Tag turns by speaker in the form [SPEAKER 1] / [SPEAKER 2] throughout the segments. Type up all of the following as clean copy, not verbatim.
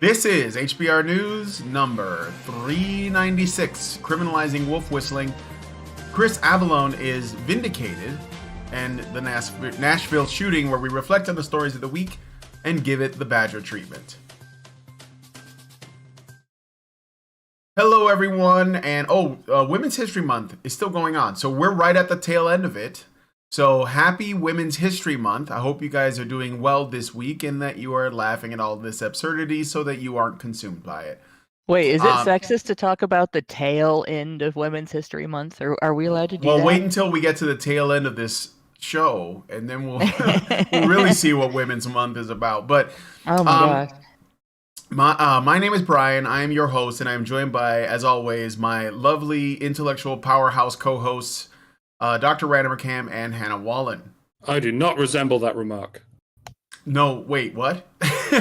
[SPEAKER 1] This is HBR News number 396, Criminalizing Wolf Whistling. Chris Avellone is Vindicated, and the Nashville shooting, where we reflect on the stories of the week and give it the Badger treatment. Hello, everyone, and Women's History Month is still going on, so we're right at the tail end of it. So happy Women's History Month. I hope you guys are doing well this week and that you are laughing at all this absurdity so that you aren't consumed by it.
[SPEAKER 2] Wait, is it sexist to talk about the tail end of Women's History Month, or are we allowed to do that?
[SPEAKER 1] Well, wait until we get to the tail end of this show, and then we'll really see what Women's Month is about. But
[SPEAKER 2] oh my gosh.
[SPEAKER 1] My name is Brian. I am your host, and I am joined by, as always, my lovely intellectual powerhouse co-hosts, Dr. Random McCam and Hannah Wallen.
[SPEAKER 3] I do not resemble that remark.
[SPEAKER 1] No, wait, what? We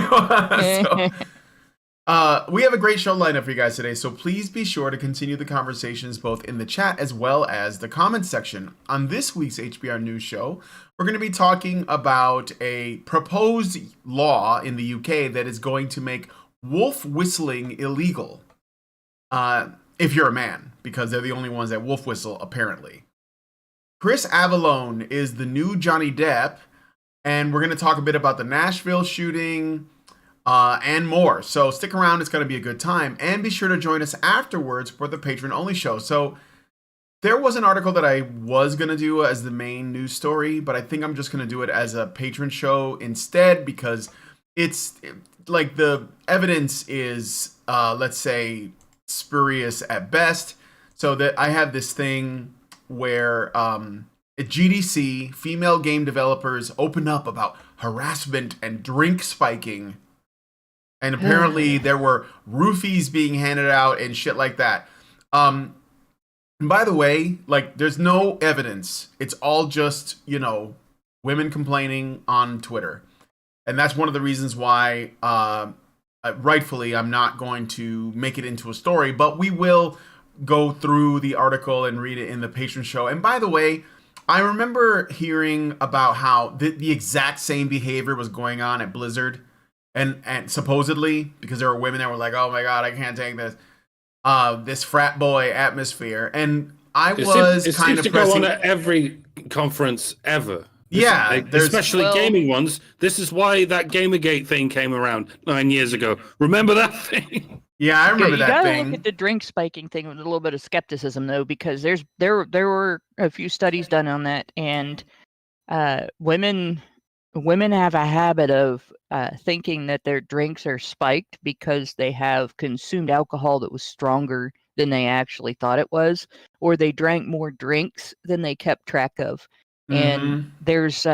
[SPEAKER 1] have a great show lineup for you guys today, so please be sure to continue the conversations both in the chat as well as the comments section. On this week's HBR News show, we're going to be talking about a proposed law in the UK that is going to make wolf whistling illegal. If you're a man, because they're the only ones that wolf whistle, apparently. Chris Avellone is the new Johnny Depp, and we're going to talk a bit about the Nashville shooting and more. So stick around, it's going to be a good time, and be sure to join us afterwards for the patron-only show. So there was an article that I was going to do as the main news story, but I think I'm just going to do it as a patron show instead, because it's like the evidence is, let's say, spurious at best. So that I have this thing where at GDC, female game developers open up about harassment and drink spiking. And apparently there were roofies being handed out and shit like that. And by the way, like, there's no evidence. It's all just, women complaining on Twitter. And that's one of the reasons why, rightfully, I'm not going to make it into a story. But we will go through the article and read it in the patron show. And by the way, I remember hearing about how the exact same behavior was going on at Blizzard, and supposedly because there were women that were like, "Oh my god, I can't take this frat boy atmosphere." And I was kind of
[SPEAKER 3] go on at every conference ever. Especially gaming ones. This is why that Gamergate thing came around 9 years ago. Remember that thing?
[SPEAKER 1] Yeah, I remember that thing. You gotta
[SPEAKER 2] look at the drink spiking thing with a little bit of skepticism, though, because there were a few studies done on that, and women have a habit of thinking that their drinks are spiked because they have consumed alcohol that was stronger than they actually thought it was, or they drank more drinks than they kept track of. And there's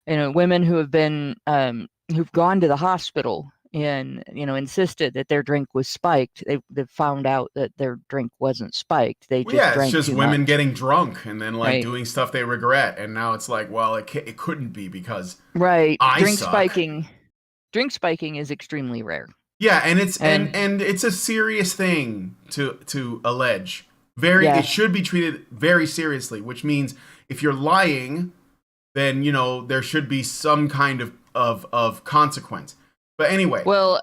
[SPEAKER 2] women who have been who've gone to the hospital and insisted that their drink was spiked. They found out that their drink wasn't spiked. They just drank
[SPEAKER 1] it's just
[SPEAKER 2] too
[SPEAKER 1] women
[SPEAKER 2] much.
[SPEAKER 1] Getting drunk and then doing stuff they regret, and now it's like, well, it couldn't be because
[SPEAKER 2] drink spiking is extremely rare.
[SPEAKER 1] Yeah, and it's and it's a serious thing to allege. It should be treated very seriously, which means if you're lying, then there should be some kind of consequence. But anyway,
[SPEAKER 2] well,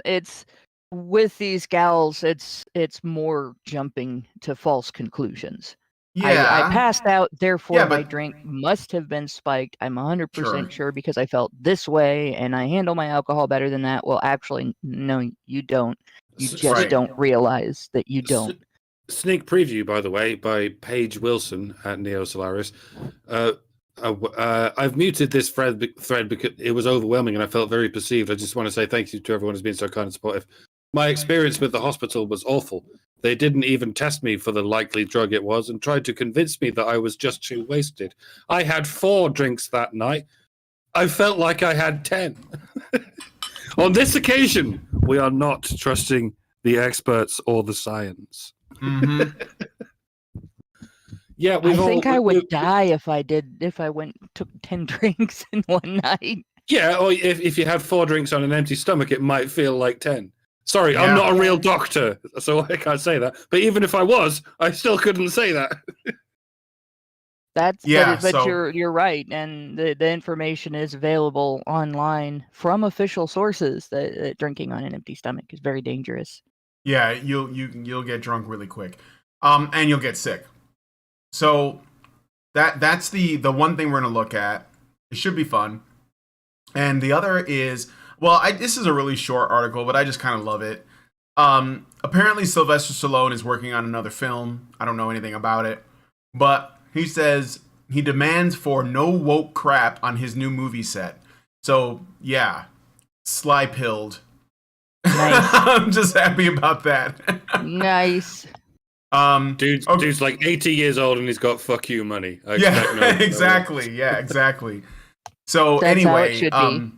[SPEAKER 2] it's with these gals, it's more jumping to false conclusions.
[SPEAKER 1] Yeah,
[SPEAKER 2] I passed out, therefore my drink must have been spiked. I'm 100% sure because I felt this way, and I handle my alcohol better than that. Well, actually, no, you don't. You just don't realize that you don't.
[SPEAKER 3] Sneak preview, by the way, by Paige Wilson at Neo Solaris. I've muted this thread because it was overwhelming and I felt very perceived. I just want to say thank you to everyone who's been so kind and supportive. My experience with the hospital was awful. They didn't even test me for the likely drug it was and tried to convince me that I was just too wasted. I had 4 drinks that night. I felt like I had 10. On this occasion, we are not trusting the experts or the science. Yeah,
[SPEAKER 2] I think I would die if I took 10 drinks in one night.
[SPEAKER 3] Yeah, or if you had 4 drinks on an empty stomach, it might feel like 10. Sorry, I'm not a real doctor, so I can't say that. But even if I was, I still couldn't say that.
[SPEAKER 2] But
[SPEAKER 1] so
[SPEAKER 2] you're right, and the information is available online from official sources that drinking on an empty stomach is very dangerous.
[SPEAKER 1] yeah, you'll get drunk really quick, and you'll get sick. So that's the one thing we're gonna look at. It should be fun, and the other is this is a really short article, but I just kind of love it. Apparently Sylvester Stallone is working on another film. I don't know anything about it, but he says he demands for no woke crap on his new movie set. So yeah, sly pilled.
[SPEAKER 2] Nice.
[SPEAKER 1] I'm just happy about that.
[SPEAKER 2] Nice.
[SPEAKER 3] Dude's like 80 years old and he's got fuck you money.
[SPEAKER 1] Exactly. Yeah, exactly. So
[SPEAKER 2] That's how it
[SPEAKER 1] anyway,
[SPEAKER 2] should be.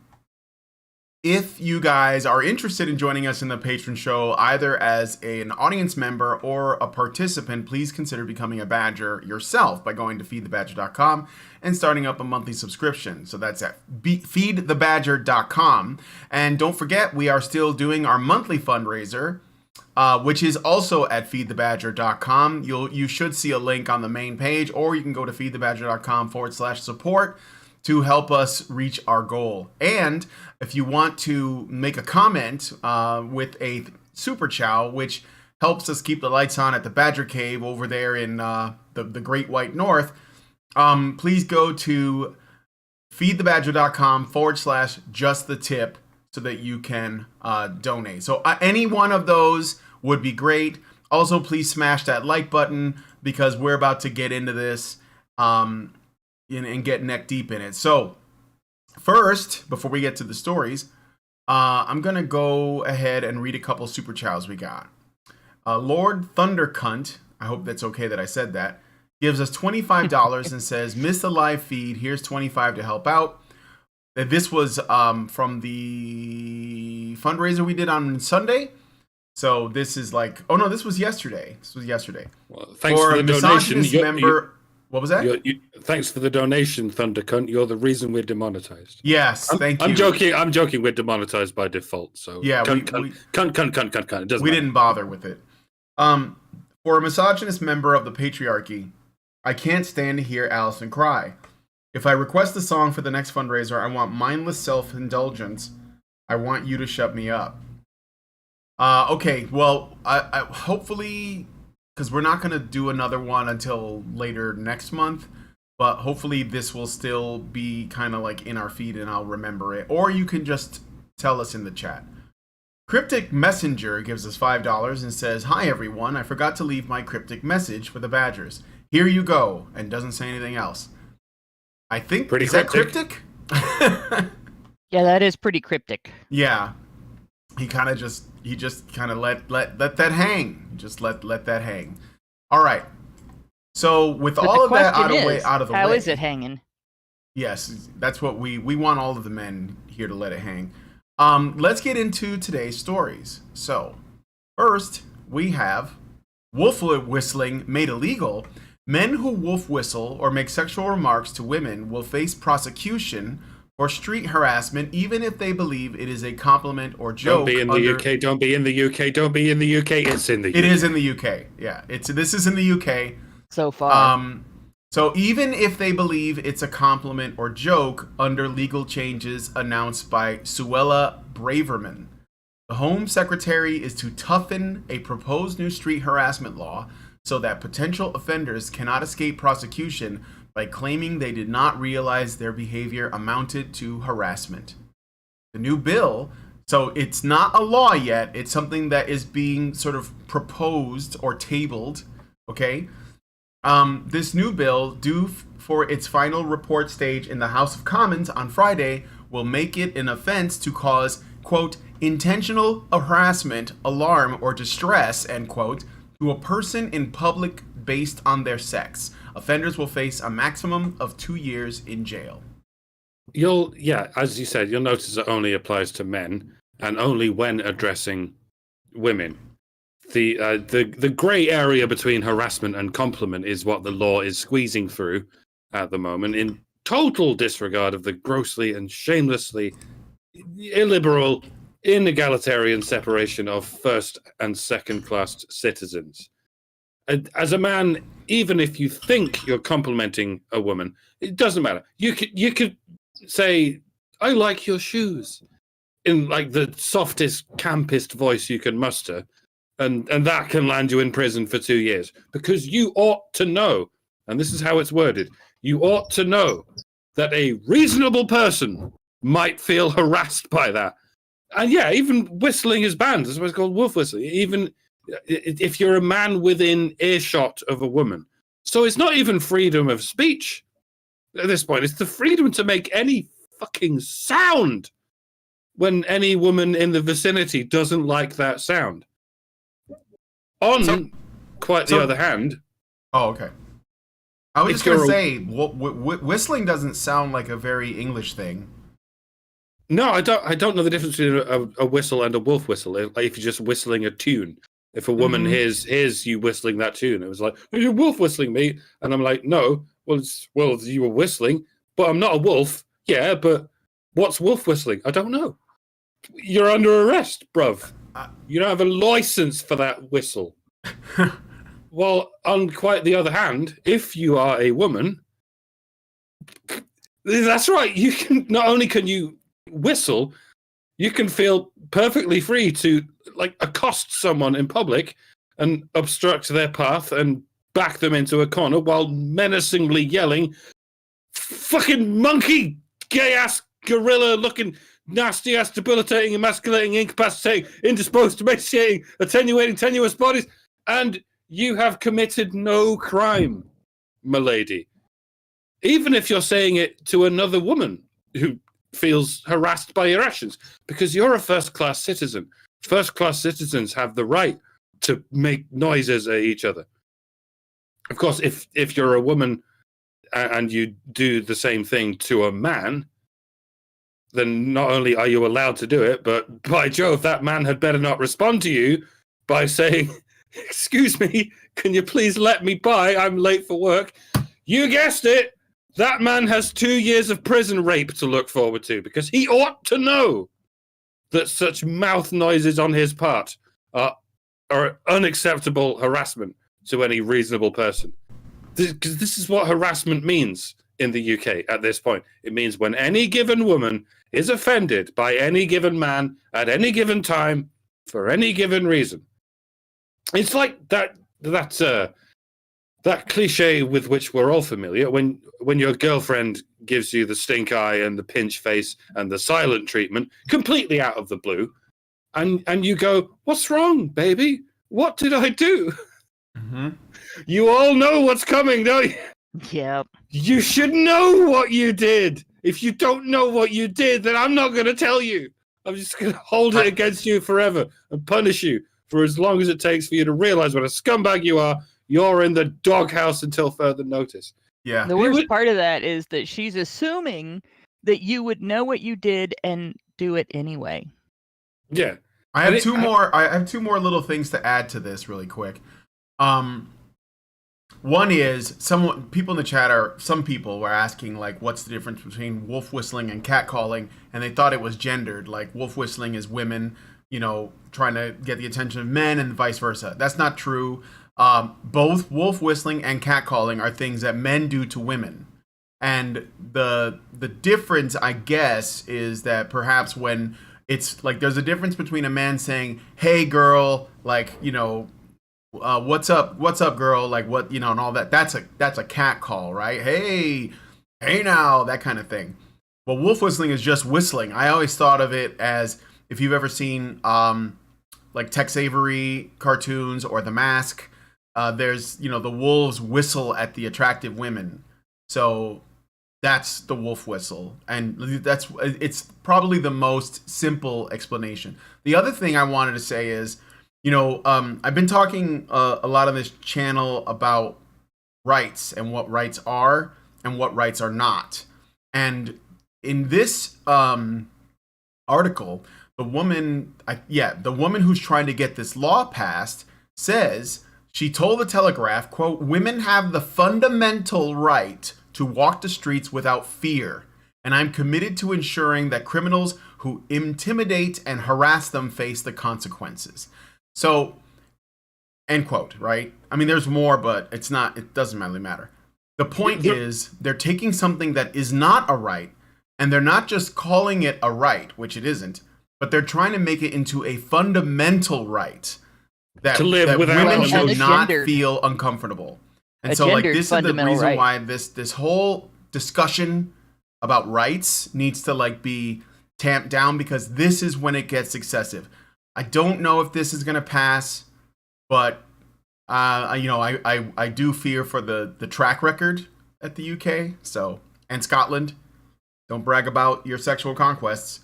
[SPEAKER 1] if you guys are interested in joining us in the patron show, either as an audience member or a participant, please consider becoming a badger yourself by going to feedthebadger.com and starting up a monthly subscription. So that's at feedthebadger.com. And don't forget, we are still doing our monthly fundraiser, which is also at feedthebadger.com. You should see a link on the main page, or you can go to feedthebadger.com/support to help us reach our goal. And if you want to make a comment with a super chow, which helps us keep the lights on at the Badger Cave over there in the Great White North, please go to feedthebadger.com/justthetip so that you can donate. So any one of those would be great. Also, please smash that like button because we're about to get into this and get neck deep in it. So first, before we get to the stories, I'm going to go ahead and read a couple super chows we got. Lord Thundercunt, I hope that's okay that I said that, gives us $25 and says, "Missed the live feed. Here's $25 to help out." This was from the fundraiser we did on Sunday. So this is like, oh no, this was yesterday.
[SPEAKER 3] Well, thanks for the donation.
[SPEAKER 1] What was that?
[SPEAKER 3] Thanks for the donation, Thundercunt. You're the reason we're demonetized.
[SPEAKER 1] Yes, thank you.
[SPEAKER 3] I'm joking. We're demonetized by default. So
[SPEAKER 1] yeah,
[SPEAKER 3] cunt. It doesn't
[SPEAKER 1] we
[SPEAKER 3] matter.
[SPEAKER 1] didn't bother with it. For a misogynist member of the patriarchy, I can't stand to hear Allison cry. If I request a song for the next fundraiser, I want mindless self-indulgence. I want you to shut me up. Okay, well, I hopefully, because we're not going to do another one until later next month, but hopefully this will still be kind of like in our feed and I'll remember it. Or you can just tell us in the chat. Cryptic Messenger gives us $5 and says, "Hi everyone, I forgot to leave my cryptic message for the Badgers. Here you go," and doesn't say anything else. I think,
[SPEAKER 3] pretty
[SPEAKER 1] is
[SPEAKER 3] cryptic.
[SPEAKER 1] that cryptic?
[SPEAKER 2] Yeah, that is pretty cryptic.
[SPEAKER 1] Yeah. He just kind of let that hang. Just let that hang. All right. So with
[SPEAKER 2] But
[SPEAKER 1] all
[SPEAKER 2] the
[SPEAKER 1] of that
[SPEAKER 2] question
[SPEAKER 1] out of the way.
[SPEAKER 2] how is it hanging?
[SPEAKER 1] Yes, that's what we want all of the men here to let it hang. Let's get into today's stories. So, first, we have wolf whistling made illegal. Men who wolf whistle or make sexual remarks to women will face prosecution for street harassment, even if they believe it is a compliment or joke.
[SPEAKER 3] Don't be in the UK. Don't be in the UK. Don't be in the UK. It's in the UK.
[SPEAKER 1] It is in the UK. Yeah, this is in the UK.
[SPEAKER 2] So far.
[SPEAKER 1] So even if they believe it's a compliment or joke, under legal changes announced by Suella Braverman, the Home Secretary is to toughen a proposed new street harassment law so that potential offenders cannot escape prosecution by claiming they did not realize their behavior amounted to harassment. The new bill, so it's not a law yet, it's something that is being sort of proposed or tabled, okay? This new bill, due for its final report stage in the House of Commons on Friday, will make it an offense to cause, quote, intentional harassment, alarm, or distress, end quote, to a person in public based on their sex. Offenders will face a maximum of 2 years in jail.
[SPEAKER 3] As you said, you'll notice it only applies to men and only when addressing women. The grey area between harassment and compliment is what the law is squeezing through at the moment, in total disregard of the grossly and shamelessly illiberal, inegalitarian separation of first and second class citizens. As a man even if you think you're complimenting a woman, it doesn't matter. You could say, "I like your shoes," in like the softest, campest voice you can muster, and that can land you in prison for 2 years, because you ought to know, and this is how it's worded, you ought to know that a reasonable person might feel harassed by that. And yeah, even whistling is banned. That's what it's called, wolf whistling. Even if you're a man within earshot of a woman. So it's not even freedom of speech at this point. It's the freedom to make any fucking sound when any woman in the vicinity doesn't like that sound. On the other hand...
[SPEAKER 1] Oh, okay. I was just going to say, whistling doesn't sound like a very English thing.
[SPEAKER 3] No, I don't know the difference between a whistle and a wolf whistle. Like if you're just whistling a tune. If a woman hears you whistling that tune, it was like, "Are you wolf whistling me?" And I'm like, "No." Well, you were whistling, but I'm not a wolf. Yeah, but what's wolf whistling? I don't know. You're under arrest, bruv. You don't have a license for that whistle. Well, on quite the other hand, if you are a woman, that's right. You can not only can you whistle, you can feel perfectly free to like accost someone in public and obstruct their path and back them into a corner while menacingly yelling, "Fucking monkey, gay ass, gorilla looking, nasty ass, debilitating, emasculating, incapacitating, indisposed, emaciating, attenuating, tenuous bodies," and you have committed no crime, milady. Even if you're saying it to another woman who feels harassed by your actions, because you're a first-class citizen. First-class citizens have the right to make noises at each other. Of course, if you're a woman and you do the same thing to a man, then not only are you allowed to do it, but by Jove, that man had better not respond to you by saying, "Excuse me, can you please let me by? I'm late for work." You guessed it. That man has 2 years of prison rape to look forward to, because he ought to know that such mouth noises on his part are unacceptable harassment to any reasonable person. Because this is what harassment means in the UK at this point. It means when any given woman is offended by any given man at any given time for any given reason. It's like that cliche with which we're all familiar, when your girlfriend gives you the stink eye and the pinch face and the silent treatment completely out of the blue, and you go, "What's wrong, baby? What did I do?" Mm-hmm. You all know what's coming, don't you?
[SPEAKER 2] Yep.
[SPEAKER 3] You should know what you did. If you don't know what you did, then I'm not going to tell you. I'm just going to hold it against you forever and punish you for as long as it takes for you to realize what a scumbag you are. You're in the doghouse until further notice.
[SPEAKER 2] Yeah. The worst part of that is that she's assuming that you would know what you did and do it anyway.
[SPEAKER 3] Yeah.
[SPEAKER 1] I have two more little things to add to this really quick. One is some people in the chat were asking like, what's the difference between wolf whistling and catcalling, and they thought it was gendered. Like wolf whistling is women, trying to get the attention of men, and vice versa. That's not true. Both wolf whistling and catcalling are things that men do to women, and the difference, I guess, is that perhaps when it's like there's a difference between a man saying, "Hey girl," like what's up girl, like what, and all that. That's a cat call, right? Hey now, that kind of thing. Well, wolf whistling is just whistling. I always thought of it as, if you've ever seen like Tex Avery cartoons or The Mask, there's the wolves whistle at the attractive women, so that's the wolf whistle, and it's probably the most simple explanation. The other thing I wanted to say is, I've been talking a lot on this channel about rights and what rights are and what rights are not. And in this article, the woman who's trying to get this law passed says she told the Telegraph, quote, "Women have the fundamental right to walk the streets without fear, and I'm committed to ensuring that criminals who intimidate and harass them face the consequences." So, end quote, right? I mean, there's more, but it's not. It doesn't really matter. The point is, they're taking something that is not a right, and they're not just calling it a right, which it isn't, but they're trying to make it into a fundamental right that,
[SPEAKER 3] To live
[SPEAKER 1] that
[SPEAKER 3] without
[SPEAKER 1] women should
[SPEAKER 2] emotion.
[SPEAKER 1] not
[SPEAKER 2] Gendered-
[SPEAKER 1] feel uncomfortable. And
[SPEAKER 2] a
[SPEAKER 1] so, like,
[SPEAKER 2] gendered
[SPEAKER 1] this is the
[SPEAKER 2] fundamental
[SPEAKER 1] reason
[SPEAKER 2] right.
[SPEAKER 1] why this whole discussion about rights needs to, like, be tamped down, because this is when it gets excessive. I don't know if this is going to pass, but I do fear for the track record at the UK, so, and Scotland. Don't brag about your sexual conquests.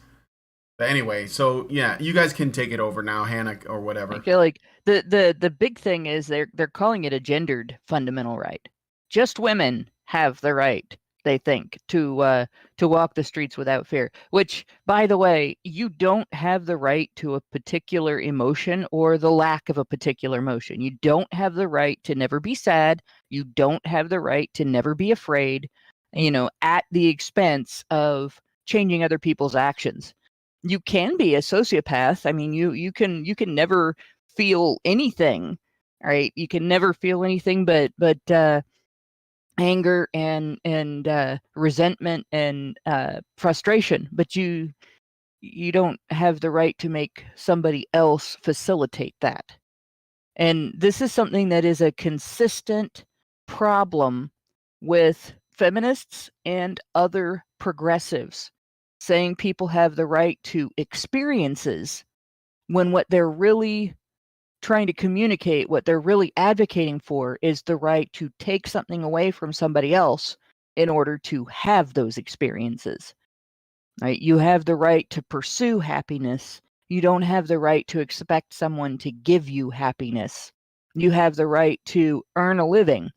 [SPEAKER 1] But anyway, so yeah, you guys can take it over now, Hannah, or whatever.
[SPEAKER 2] I feel like the big thing is they're calling it a gendered fundamental right. Just women have the right, they think, to walk the streets without fear. Which, by the way, you don't have the right to a particular emotion or the lack of a particular emotion. You don't have the right to never be sad. You don't have the right to never be afraid, at the expense of changing other people's actions. You can be a sociopath. I mean, you can never feel anything, right? You can never feel anything but anger and resentment and frustration. But you don't have the right to make somebody else facilitate that. And this is something that is a consistent problem with feminists and other progressives, saying people have the right to experiences when what they're really trying to communicate, what they're really advocating for, is the right to take something away from somebody else in order to have those experiences. Right? You have the right to pursue happiness. You don't have the right to expect someone to give you happiness. You have the right to earn a living.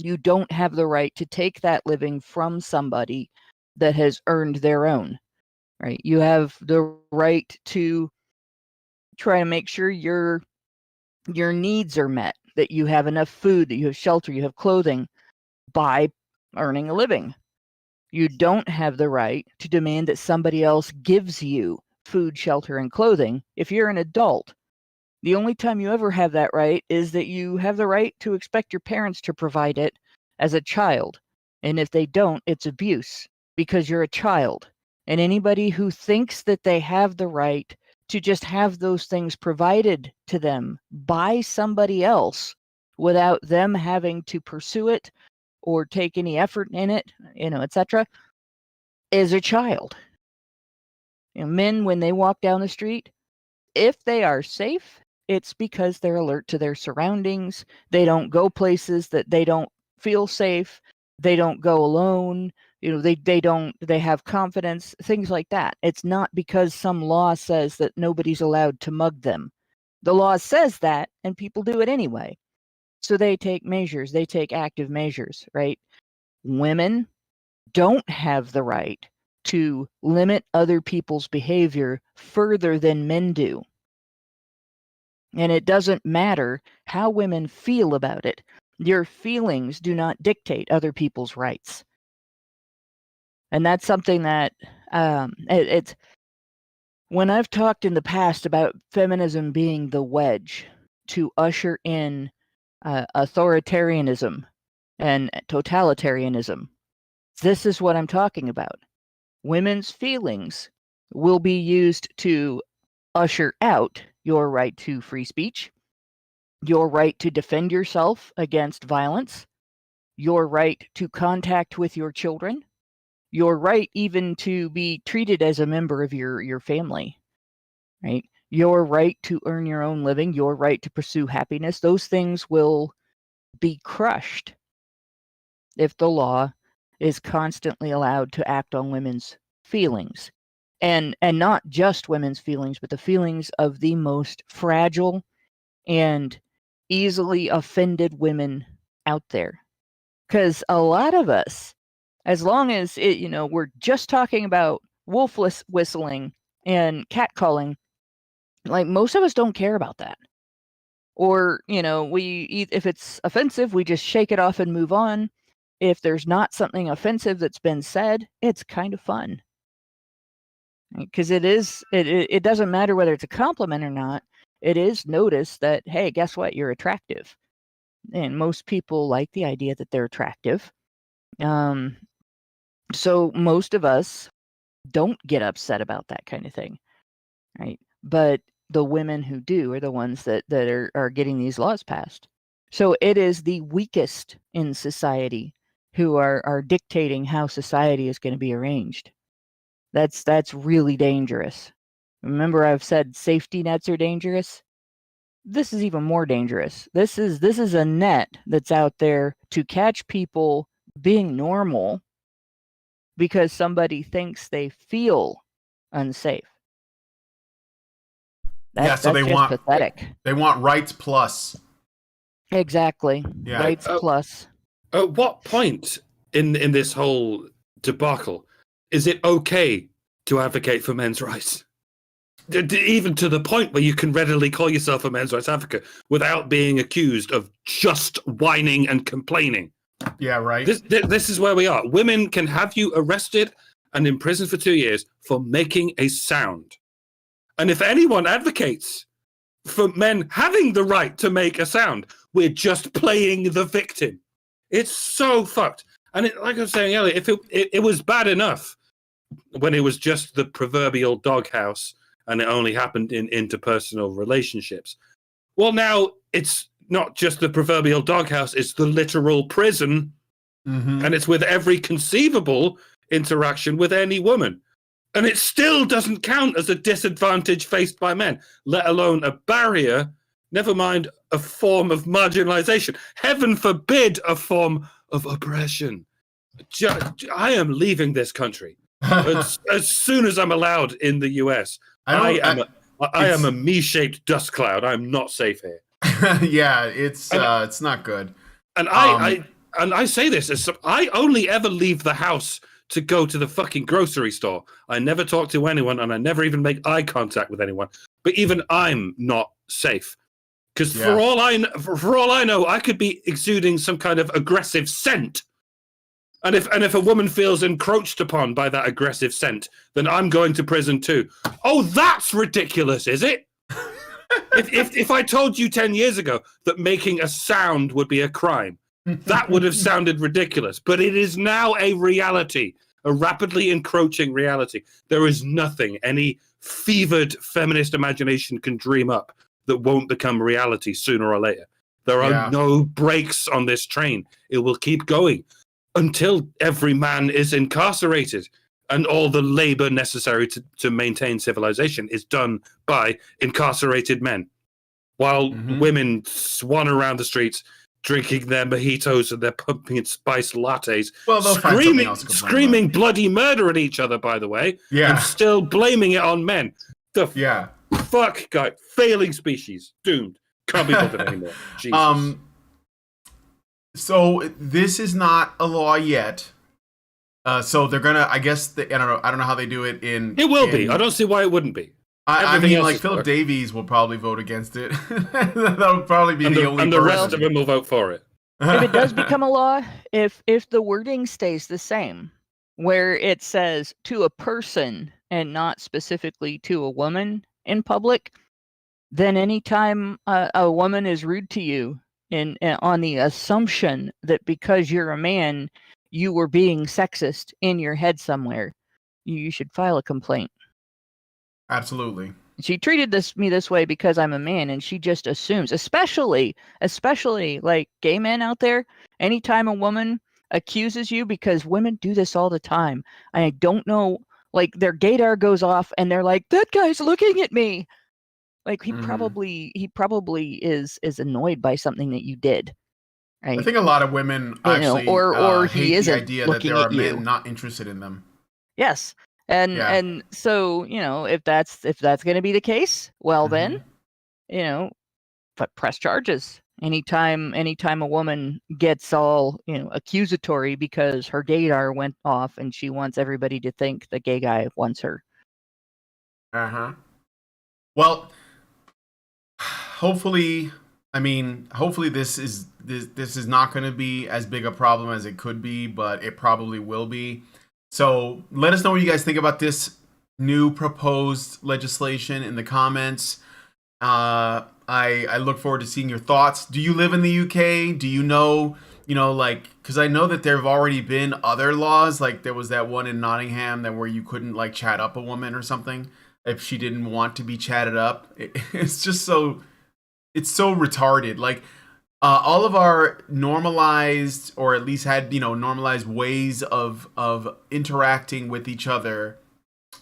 [SPEAKER 2] You don't have the right to take that living from somebody that has earned their own, right? You have the right to try to make sure your needs are met, that you have enough food, that you have shelter, you have clothing by earning a living. You don't have the right to demand that somebody else gives you food, shelter, and clothing if you're an adult. The only time you ever have that right is that you have the right to expect your parents to provide it as a child. And if they don't, it's abuse because you're a child. And anybody who thinks that they have the right to just have those things provided to them by somebody else without them having to pursue it or take any effort in it, etc., is a child. Men, when they walk down the street, if they are safe, it's because they're alert to their surroundings. They don't go places that they don't feel safe. They don't go alone. They have confidence, things like that. It's not because some law says that nobody's allowed to mug them. The law says that, and people do it anyway. So they take measures. They take active measures, right? Women don't have the right to limit other people's behavior further than men do. And it doesn't matter how women feel about it. Your feelings do not dictate other people's rights. And that's something that it's when I've talked in the past about feminism being the wedge to usher in authoritarianism and totalitarianism, this is what I'm talking about. Women's feelings will be used to usher out your right to free speech, your right to defend yourself against violence, your right to contact with your children, your right even to be treated as a member of your family, right? Your right to earn your own living, your right to pursue happiness. Those things will be crushed if the law is constantly allowed to act on women's feelings. And not just women's feelings, but the feelings of the most fragile and easily offended women out there. Because a lot of us, as long as we're just talking about wolf whistling and catcalling, like most of us don't care about that. Or, if it's offensive, we just shake it off and move on. If there's not something offensive that's been said, it's kind of fun. Because it doesn't matter whether it's a compliment or not. It is noticed that, hey, guess what? You're attractive. and most people like the idea that they're attractive. So most of us don't get upset about that kind of thing, right? But the women who do are the ones that are getting these laws passed. So it is the weakest in society who are dictating how society is going to be arranged. That's really dangerous. Remember, I've said safety nets are dangerous. This is even more dangerous. This is a net that's out there to catch people being normal because somebody thinks they feel unsafe. That's
[SPEAKER 1] so they
[SPEAKER 2] just
[SPEAKER 1] want
[SPEAKER 2] pathetic.
[SPEAKER 1] they want rights plus.
[SPEAKER 2] Exactly.
[SPEAKER 1] Yeah.
[SPEAKER 2] Rights plus.
[SPEAKER 3] At what point in this whole debacle is it okay to advocate for men's rights? Even to the point where you can readily call yourself a men's rights advocate without being accused of just whining and complaining.
[SPEAKER 1] Yeah, right.
[SPEAKER 3] This is where we are. Women can have you arrested and imprisoned for 2 years for making a sound. And if anyone advocates for men having the right to make a sound, we're just playing the victim. It's so fucked. And like I was saying earlier, if it was bad enough when it was just the proverbial doghouse and it only happened in interpersonal relationships. Well, now it's not just the proverbial doghouse, it's the literal prison.
[SPEAKER 1] Mm-hmm.
[SPEAKER 3] And it's with every conceivable interaction with any woman. And it still doesn't count as a disadvantage faced by men, let alone a barrier, never mind a form of marginalization. Heaven forbid a form of oppression. I am leaving this country as soon as I'm allowed in the US. I am a me-shaped dust cloud. I'm not safe here.
[SPEAKER 1] Yeah, it's not good.
[SPEAKER 3] And I say this as I only ever leave the house to go to the fucking grocery store. I never talk to anyone, and I never even make eye contact with anyone. But even I'm not safe, because for all I know, I could be exuding some kind of aggressive scent. And if a woman feels encroached upon by that aggressive scent, then I'm going to prison too. Oh, that's ridiculous, is it? if I told you 10 years ago that making a sound would be a crime, that would have sounded ridiculous. But it is now a reality, a rapidly encroaching reality. There is nothing any fevered feminist imagination can dream up that won't become reality sooner or later. There are no brakes on this train. It will keep going until every man is incarcerated and all the labor necessary to maintain civilization is done by incarcerated men, while women swan around the streets drinking their mojitos and their pumpkin spice lattes,
[SPEAKER 1] well,
[SPEAKER 3] screaming bloody murder at each other, by the way, and still blaming it on men. Fuck, guy, failing species, doomed. Can't be bothered anymore. Jesus.
[SPEAKER 1] So this is not a law yet. So they're gonna, I guess, I don't know how they do it in.
[SPEAKER 3] It will be. I don't see why it wouldn't be.
[SPEAKER 1] I mean, like Philip Davies will probably vote against it. That'll probably be the only.
[SPEAKER 3] And the rest of them will vote for it.
[SPEAKER 2] If it does become a law, if the wording stays the same, where it says to a person and not specifically to a woman in public, then anytime a woman is rude to you, on the assumption that because you're a man, you were being sexist in your head somewhere, you should file a complaint.
[SPEAKER 1] Absolutely.
[SPEAKER 2] She treated me this way because I'm a man, and she just assumes, especially like gay men out there, anytime a woman accuses you, because women do this all the time. I don't know, like their gaydar goes off and they're like, that guy's looking at me. Like he probably is annoyed by something that you did. Right?
[SPEAKER 1] I think a lot of women actually
[SPEAKER 2] or he
[SPEAKER 1] hate
[SPEAKER 2] isn't
[SPEAKER 1] the idea that there are men not interested in them.
[SPEAKER 2] Yes. And so, if that's going to be the case, well then, but press charges. Anytime a woman gets all, accusatory because her gaydar went off and she wants everybody to think the gay guy wants her.
[SPEAKER 1] Well, hopefully this is not going to be as big a problem as it could be, but it probably will be. So let us know what you guys think about this new proposed legislation in the comments. I look forward to seeing your thoughts. Do you live in the UK? Do you know, like, because I know that there have already been other laws. Like there was that one in Nottingham that where you couldn't like chat up a woman or something if she didn't want to be chatted up. It's just so, it's so retarded. Like all of our normalized, or at least had, normalized ways of interacting with each other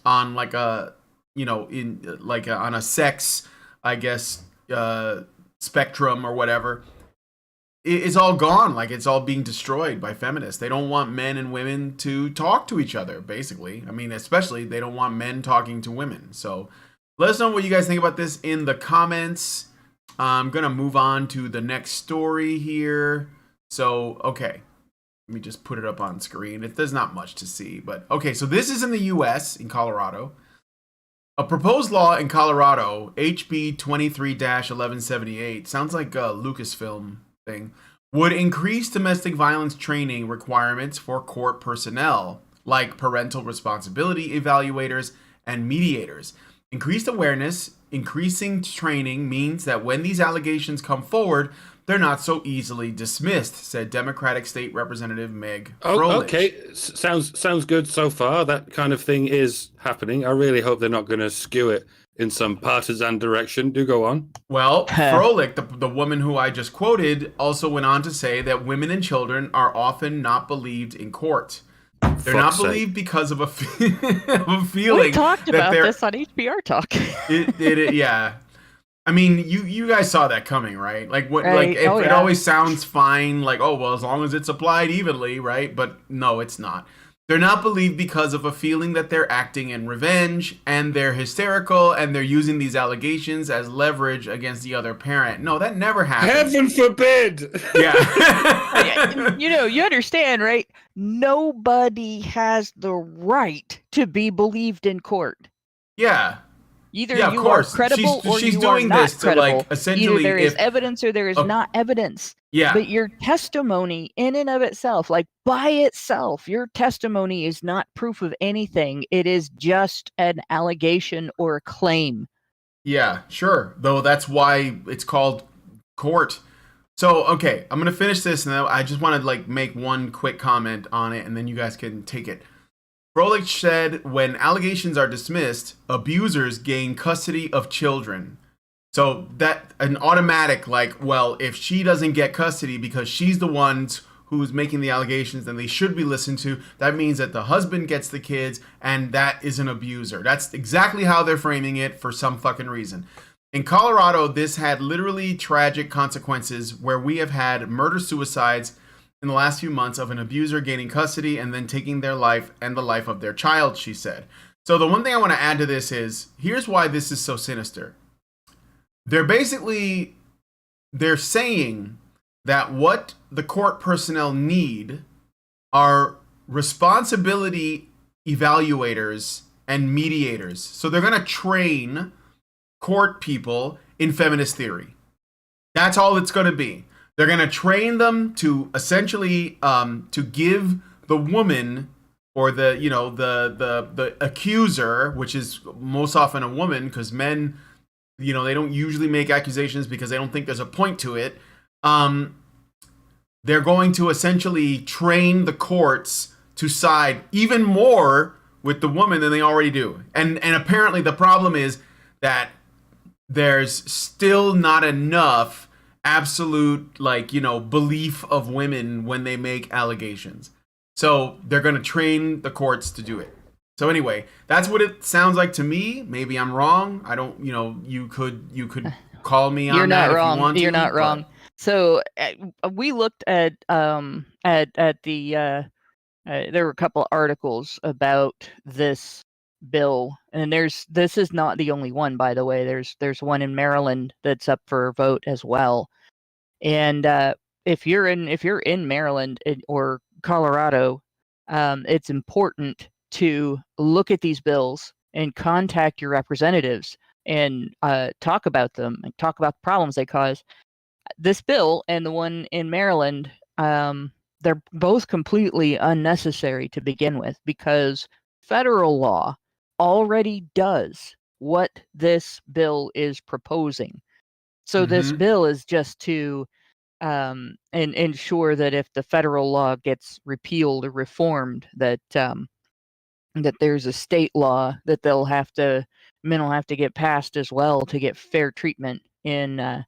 [SPEAKER 1] on like a, on a sex, I guess, spectrum or whatever, it's all gone. Like it's all being destroyed by feminists. They don't want men and women to talk to each other, basically. I mean, especially they don't want men talking to women. So let us know what you guys think about this in the comments. I'm gonna move on to the next story here. So okay, let me just put it up on screen. There's not much to see, but okay, so this is in the US, in Colorado. A proposed law in Colorado, HB 23-1178, sounds like a Lucasfilm thing, would increase domestic violence training requirements for court personnel, like parental responsibility evaluators and mediators. Increased awareness, increasing training means that when these allegations come forward, they're not so easily dismissed, said Democratic State Representative Meg Froelich.
[SPEAKER 3] Okay, sounds good so far. That kind of thing is happening. I really hope they're not going to skew it in some partisan direction. Do go on.
[SPEAKER 1] Well, Froelich, the woman who I just quoted, also went on to say that women and children are often not believed in court. They're not believed because of a feeling.
[SPEAKER 2] We talked about this on HBR Talk.
[SPEAKER 1] Yeah. I mean, you guys saw that coming, right? Like what?
[SPEAKER 2] Right.
[SPEAKER 1] Like it always sounds fine. Like, oh well, as long as it's applied evenly, right? But no, it's not. They're not believed because of a feeling that they're acting in revenge, and they're hysterical, and they're using these allegations as leverage against the other parent. No, that never happens.
[SPEAKER 3] Heaven forbid.
[SPEAKER 1] Yeah.
[SPEAKER 2] You understand, right? Nobody has the right to be believed in court.
[SPEAKER 1] Yeah.
[SPEAKER 2] Either you are credible or
[SPEAKER 1] she's
[SPEAKER 2] you
[SPEAKER 1] doing
[SPEAKER 2] are not
[SPEAKER 1] this to
[SPEAKER 2] credible.
[SPEAKER 1] like essentially
[SPEAKER 2] Either there is evidence or there is not evidence.
[SPEAKER 1] Yeah.
[SPEAKER 2] But your testimony in and of itself, like by itself, your testimony is not proof of anything. It is just an allegation or a claim.
[SPEAKER 1] Yeah, sure. Though that's why it's called court. So, okay, I'm going to finish this, and I just want to like make one quick comment on it, and then you guys can take it. Froelich said, when allegations are dismissed, abusers gain custody of children. So that an automatic, like, well, if she doesn't get custody because she's the one who's making the allegations, then they should be listened to. That means that the husband gets the kids, and that is an abuser. That's exactly how they're framing it for some fucking reason. In Colorado, this had literally tragic consequences where we have had murder-suicides in the last few months of an abuser gaining custody and then taking their life and the life of their child, she said. So the one thing I want to add to this is, here's why this is so sinister. They're saying that what the court personnel need are responsibility evaluators and mediators. So they're going to train court people in feminist theory. That's all it's going to be. They're going to train them to essentially to give the woman or the accuser, which is most often a woman, because men, they don't usually make accusations because they don't think there's a point to it. They're going to essentially train the courts to side even more with the woman than they already do. And apparently the problem is that there's still not enough absolute belief of women when they make allegations. So they're going to train the courts to do it. So anyway, that's what it sounds like to me. Maybe I'm wrong. I don't, you could call me on that if you want to.
[SPEAKER 2] You're not wrong. So we looked at the there were a couple of articles about this bill, and this is not the only one, by the way. There's one in Maryland that's up for a vote as well. And if you're in Maryland or Colorado, it's important to look at these bills and contact your representatives and talk about them and talk about the problems they cause. This bill and the one in Maryland, they're both completely unnecessary to begin with, because federal law already does what this bill is proposing. So this
[SPEAKER 1] Mhm.
[SPEAKER 2] bill is just to and ensure that if the federal law gets repealed or reformed, that that there's a state law that men will have to get passed as well to get fair treatment in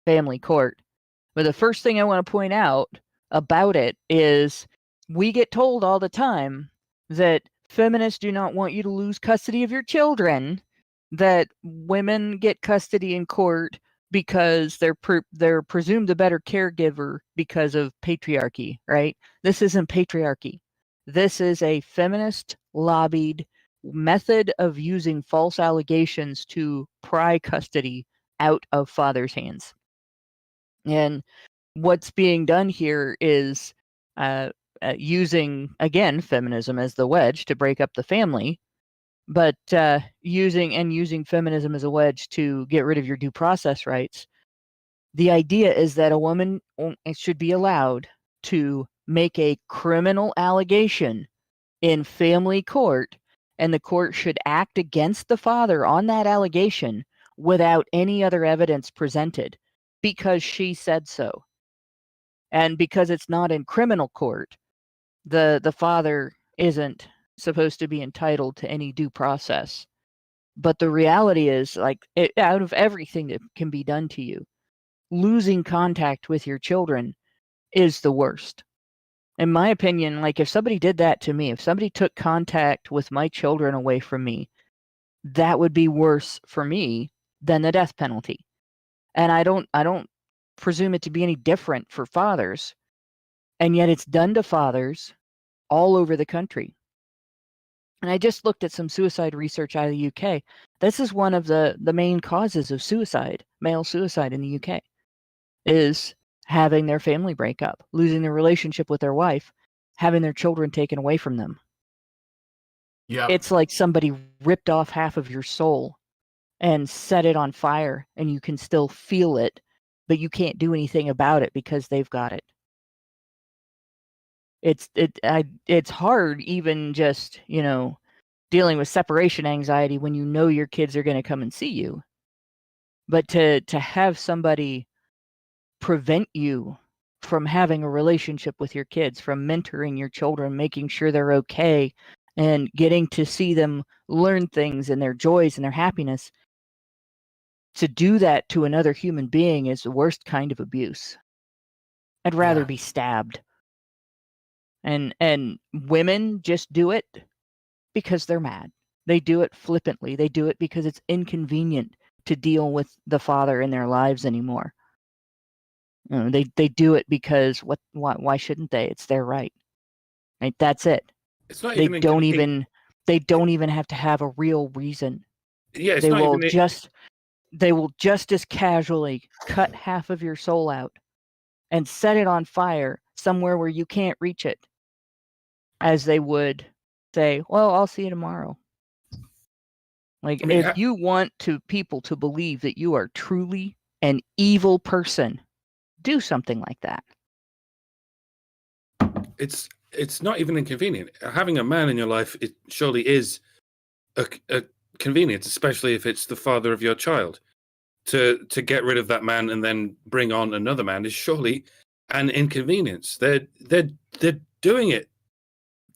[SPEAKER 2] family court. But the first thing I want to point out about it is we get told all the time that feminists do not want you to lose custody of your children, that women get custody in court because they're presumed the better caregiver because of patriarchy, right? This isn't patriarchy. This is a feminist lobbied method of using false allegations to pry custody out of fathers' hands. And what's being done here is uh, using, again, feminism as the wedge to break up the family, but using feminism as a wedge to get rid of your due process rights. The idea is that a woman should be allowed to make a criminal allegation in family court, and the court should act against the father on that allegation without any other evidence presented because she said so. And because it's not in criminal court, the father isn't supposed to be entitled to any due process. But the reality is, out of everything that can be done to you, losing contact with your children is the worst. In my opinion, like if somebody did that to me, if somebody took contact with my children away from me, that would be worse for me than the death penalty. And I don't presume it to be any different for fathers. And yet it's done to fathers all over the country. And I just looked at some suicide research out of the UK. This is one of the main causes of suicide, male suicide in the UK, is having their family break up, losing their relationship with their wife, having their children taken away from them.
[SPEAKER 1] Yep.
[SPEAKER 2] It's like somebody ripped off half of your soul and set it on fire, and you can still feel it, but you can't do anything about it because they've got it. It's hard even just, dealing with separation anxiety when you know your kids are going to come and see you. But to have somebody prevent you from having a relationship with your kids, from mentoring your children, making sure they're okay, and getting to see them learn things and their joys and their happiness, to do that to another human being is the worst kind of abuse. I'd rather
[SPEAKER 1] Yeah.
[SPEAKER 2] be stabbed. And women just do it because they're mad. They do it flippantly. They do it because it's inconvenient to deal with the father in their lives anymore. They do it because why shouldn't they? It's their right. Right? That's it.
[SPEAKER 3] It's not
[SPEAKER 2] They
[SPEAKER 3] even
[SPEAKER 2] don't even have to have a real reason.
[SPEAKER 3] yeah, it's
[SPEAKER 2] They
[SPEAKER 3] not
[SPEAKER 2] will
[SPEAKER 3] even
[SPEAKER 2] just as casually cut half of your soul out and set it on fire somewhere where you can't reach it, as they would say, well, I'll see you tomorrow. Like,
[SPEAKER 3] I mean,
[SPEAKER 2] if you want people to believe that you are truly an evil person, do something like that.
[SPEAKER 3] it's not even inconvenient. Having a man in your life, it surely is a convenience, especially if it's the father of your child. To get rid of that man and then bring on another man is surely an inconvenience. They're doing it.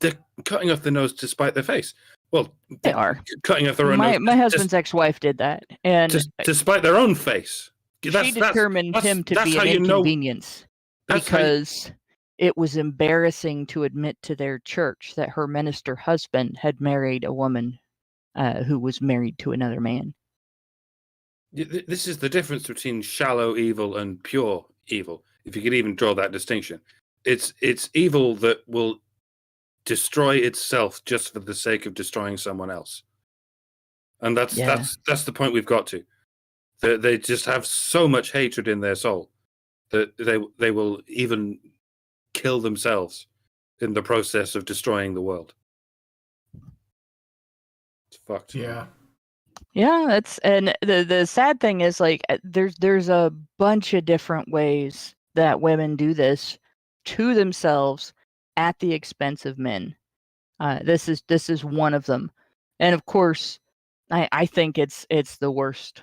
[SPEAKER 3] They're cutting off their nose to spite their face. Well,
[SPEAKER 2] They are.
[SPEAKER 3] cutting off their own nose
[SPEAKER 2] My husband's ex-wife did that, and
[SPEAKER 3] to spite their own face.
[SPEAKER 2] she determined him to
[SPEAKER 3] that's
[SPEAKER 2] be
[SPEAKER 3] how
[SPEAKER 2] an
[SPEAKER 3] you know.
[SPEAKER 2] inconvenience
[SPEAKER 3] That's how you,
[SPEAKER 2] because it was embarrassing to admit to their church that her minister husband had married a woman who was married to another man.
[SPEAKER 3] this is the difference between shallow evil and pure evil, if you could even draw that distinction. It's evil that will destroy itself just for the sake of destroying someone else. And that's the point we've got to. They just have so much hatred in their soul that they will even kill themselves in the process of destroying the world. It's fucked.
[SPEAKER 1] Yeah.
[SPEAKER 2] Yeah, and the sad thing is, like, there's a bunch of different ways that women do this to themselves at the expense of men. This is one of them, and of course, I think it's the worst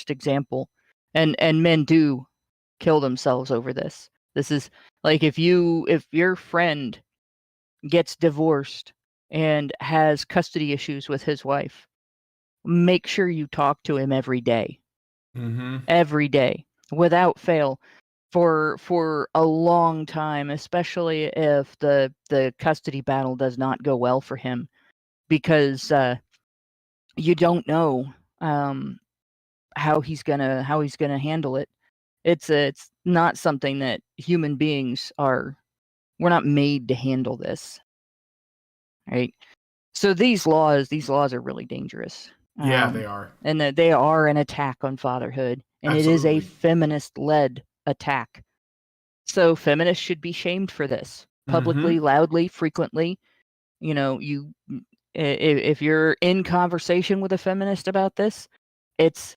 [SPEAKER 2] example. and men do kill themselves over this. This is like if your friend gets divorced and has custody issues with his wife, make sure you talk to him every day.
[SPEAKER 1] Mm-hmm.
[SPEAKER 2] Every day, without fail, for a long time, especially if the custody battle does not go well for him, because you don't know how he's gonna handle it. It's not something that human beings are. We're not made to handle this, right? So these laws are really dangerous.
[SPEAKER 1] Yeah, they are.
[SPEAKER 2] And that they are an attack on fatherhood, and it is a
[SPEAKER 1] Absolutely.
[SPEAKER 2] feminist-led attack. So feminists should be shamed for this publicly,
[SPEAKER 1] Mm-hmm.
[SPEAKER 2] loudly, frequently. If you're in conversation with a feminist about this, it's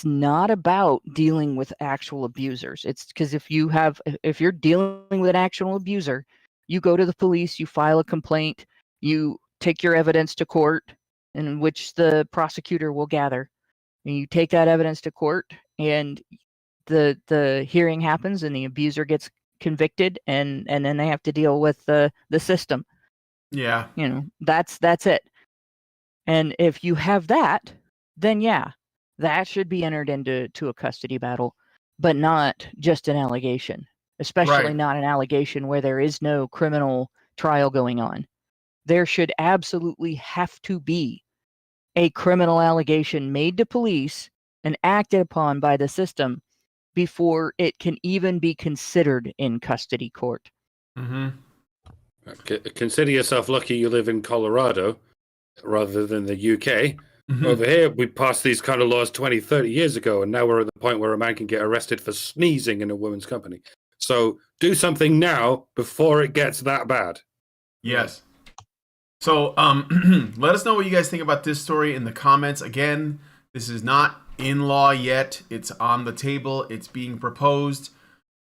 [SPEAKER 2] not about dealing with actual abusers. It's because if you're dealing with an actual abuser, you go to the police, you file a complaint, you take your evidence to court, in which the prosecutor will gather, and you take that evidence to court, and the hearing happens, and the abuser gets convicted, and then they have to deal with the system.
[SPEAKER 1] Yeah.
[SPEAKER 2] That's it. And if you have that, then yeah, that should be entered into a custody battle, but not just an allegation, especially
[SPEAKER 1] Right.
[SPEAKER 2] not an allegation where there is no criminal trial going on. There should absolutely have to be a criminal allegation made to police and acted upon by the system before it can even be considered in custody court.
[SPEAKER 1] Mm-hmm.
[SPEAKER 3] Consider yourself lucky you live in Colorado rather than the UK.
[SPEAKER 1] Mm-hmm.
[SPEAKER 3] Over here, we passed these kind of laws 20, 30 years ago, and now we're at the point where a man can get arrested for sneezing in a woman's company. So do something now before it gets that bad.
[SPEAKER 1] Yes. So let us know what you guys think about this story in the comments. Again, this is not in law yet. It's on the table. It's being proposed.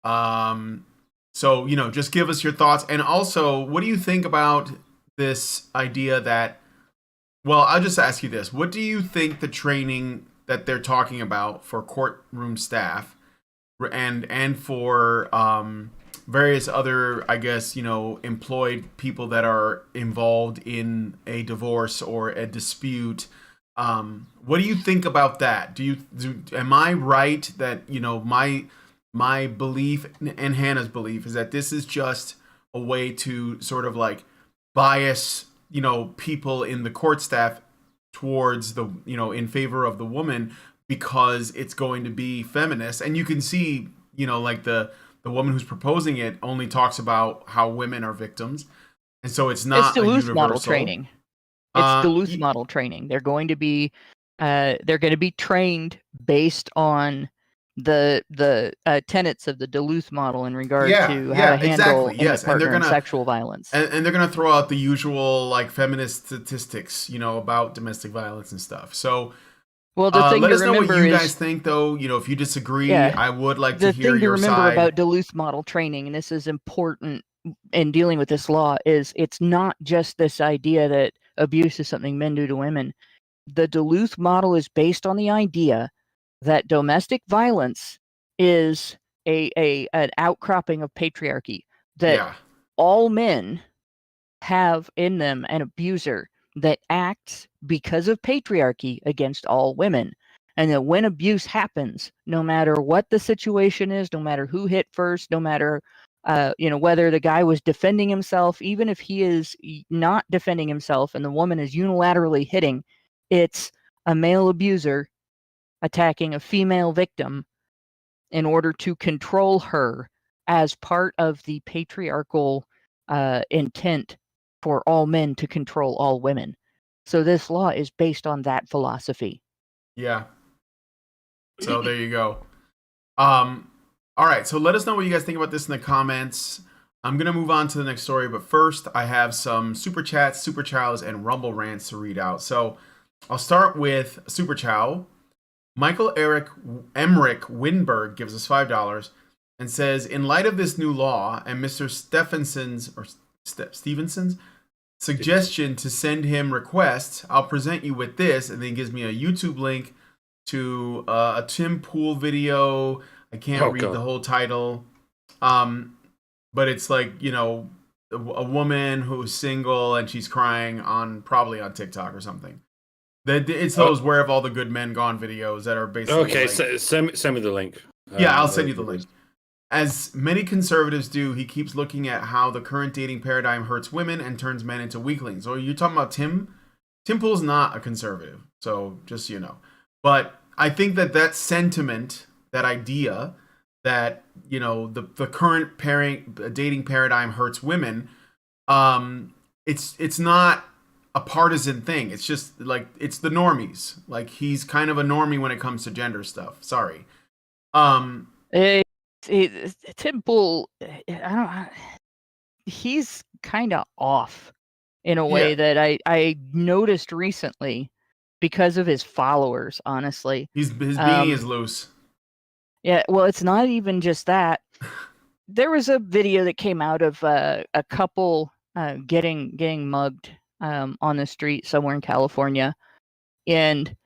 [SPEAKER 1] So, just give us your thoughts. And also, what do you think about this idea that, well, I'll just ask you this. What do you think the training that they're talking about for courtroom staff and for various other, I guess, employed people that are involved in a divorce or a dispute? What do you think about that? Am I right that, my belief and Hannah's belief is that this is just a way to sort of like bias, people in the court staff towards the, in favor of the woman because it's going to be feminist. And you can see, like the woman who's proposing it only talks about how women are victims. And so it's not
[SPEAKER 2] It's Duluth
[SPEAKER 1] a universal
[SPEAKER 2] model training. It's Duluth model training. They're going to be trained based on the tenets of the Duluth model in regard to how to handle partner and sexual violence.
[SPEAKER 1] And they're going to throw out the usual like feminist statistics, about domestic violence and stuff. So
[SPEAKER 2] well, the thing
[SPEAKER 1] let
[SPEAKER 2] to
[SPEAKER 1] us know what
[SPEAKER 2] remember
[SPEAKER 1] you guys think, though. If you disagree, I would like to hear your side.
[SPEAKER 2] The thing to remember about Duluth model training, and this is important in dealing with this law, is it's not just this idea that abuse is something men do to women. The Duluth model is based on the idea that domestic violence is an outcropping of patriarchy, that all men have in them an abuser that acts because of patriarchy against all women. And that when abuse happens, no matter what the situation is, no matter who hit first, no matter whether the guy was defending himself, even if he is not defending himself and the woman is unilaterally hitting, it's a male abuser attacking a female victim in order to control her as part of the patriarchal intent for all men to control all women. So this law is based on that philosophy.
[SPEAKER 1] Yeah. So there you go. All right. So let us know what you guys think about this in the comments. I'm going to move on to the next story, but first I have some super chats, super chows, and rumble rants to read out. So I'll start with super chow. Michael Eric Emmerich Winberg gives us $5 and says, in light of this new law and Mr. Stevenson's suggestion to send him requests, I'll present you with this, and then he gives me a YouTube link to a Tim Pool video. I can't read the whole title. But it's like, you know, a woman who's single and she's crying probably on TikTok or something. It's those Where Have All the Good Men Gone videos that are basically
[SPEAKER 3] okay.
[SPEAKER 1] like,
[SPEAKER 3] Send me the link.
[SPEAKER 1] Yeah, I'll send you the link. As many conservatives do, he keeps looking at how the current dating paradigm hurts women and turns men into weaklings. So you're talking about Tim? Tim Pool's not a conservative, so just so you know. But I think that sentiment, that idea that, you know, the current dating paradigm hurts women, it's not a partisan thing. It's just like, it's the normies. Like, he's kind of a normie when it comes to gender stuff. Sorry.
[SPEAKER 2] Tim Pool, he's kind of off in a way that I noticed recently because of his followers, honestly.
[SPEAKER 1] His beanie is loose.
[SPEAKER 2] Yeah, well, it's not even just that. There was a video that came out of a couple getting mugged on the street somewhere in California. And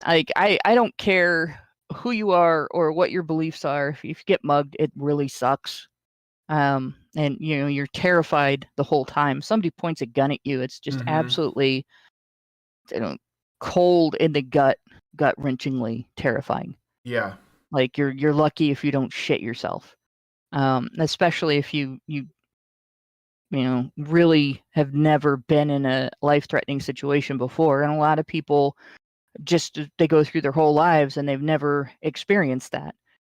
[SPEAKER 2] like, I don't care who you are or what your beliefs are. If you get mugged, it really sucks. And you know, you're terrified the whole time. Somebody points a gun at you, it's just absolutely, you know, cold in the gut wrenchingly terrifying.
[SPEAKER 1] Yeah.
[SPEAKER 2] Like, you're lucky if you don't shit yourself. Especially if you know, really have never been in a life-threatening situation before. And a lot of people they go through their whole lives and they've never experienced that.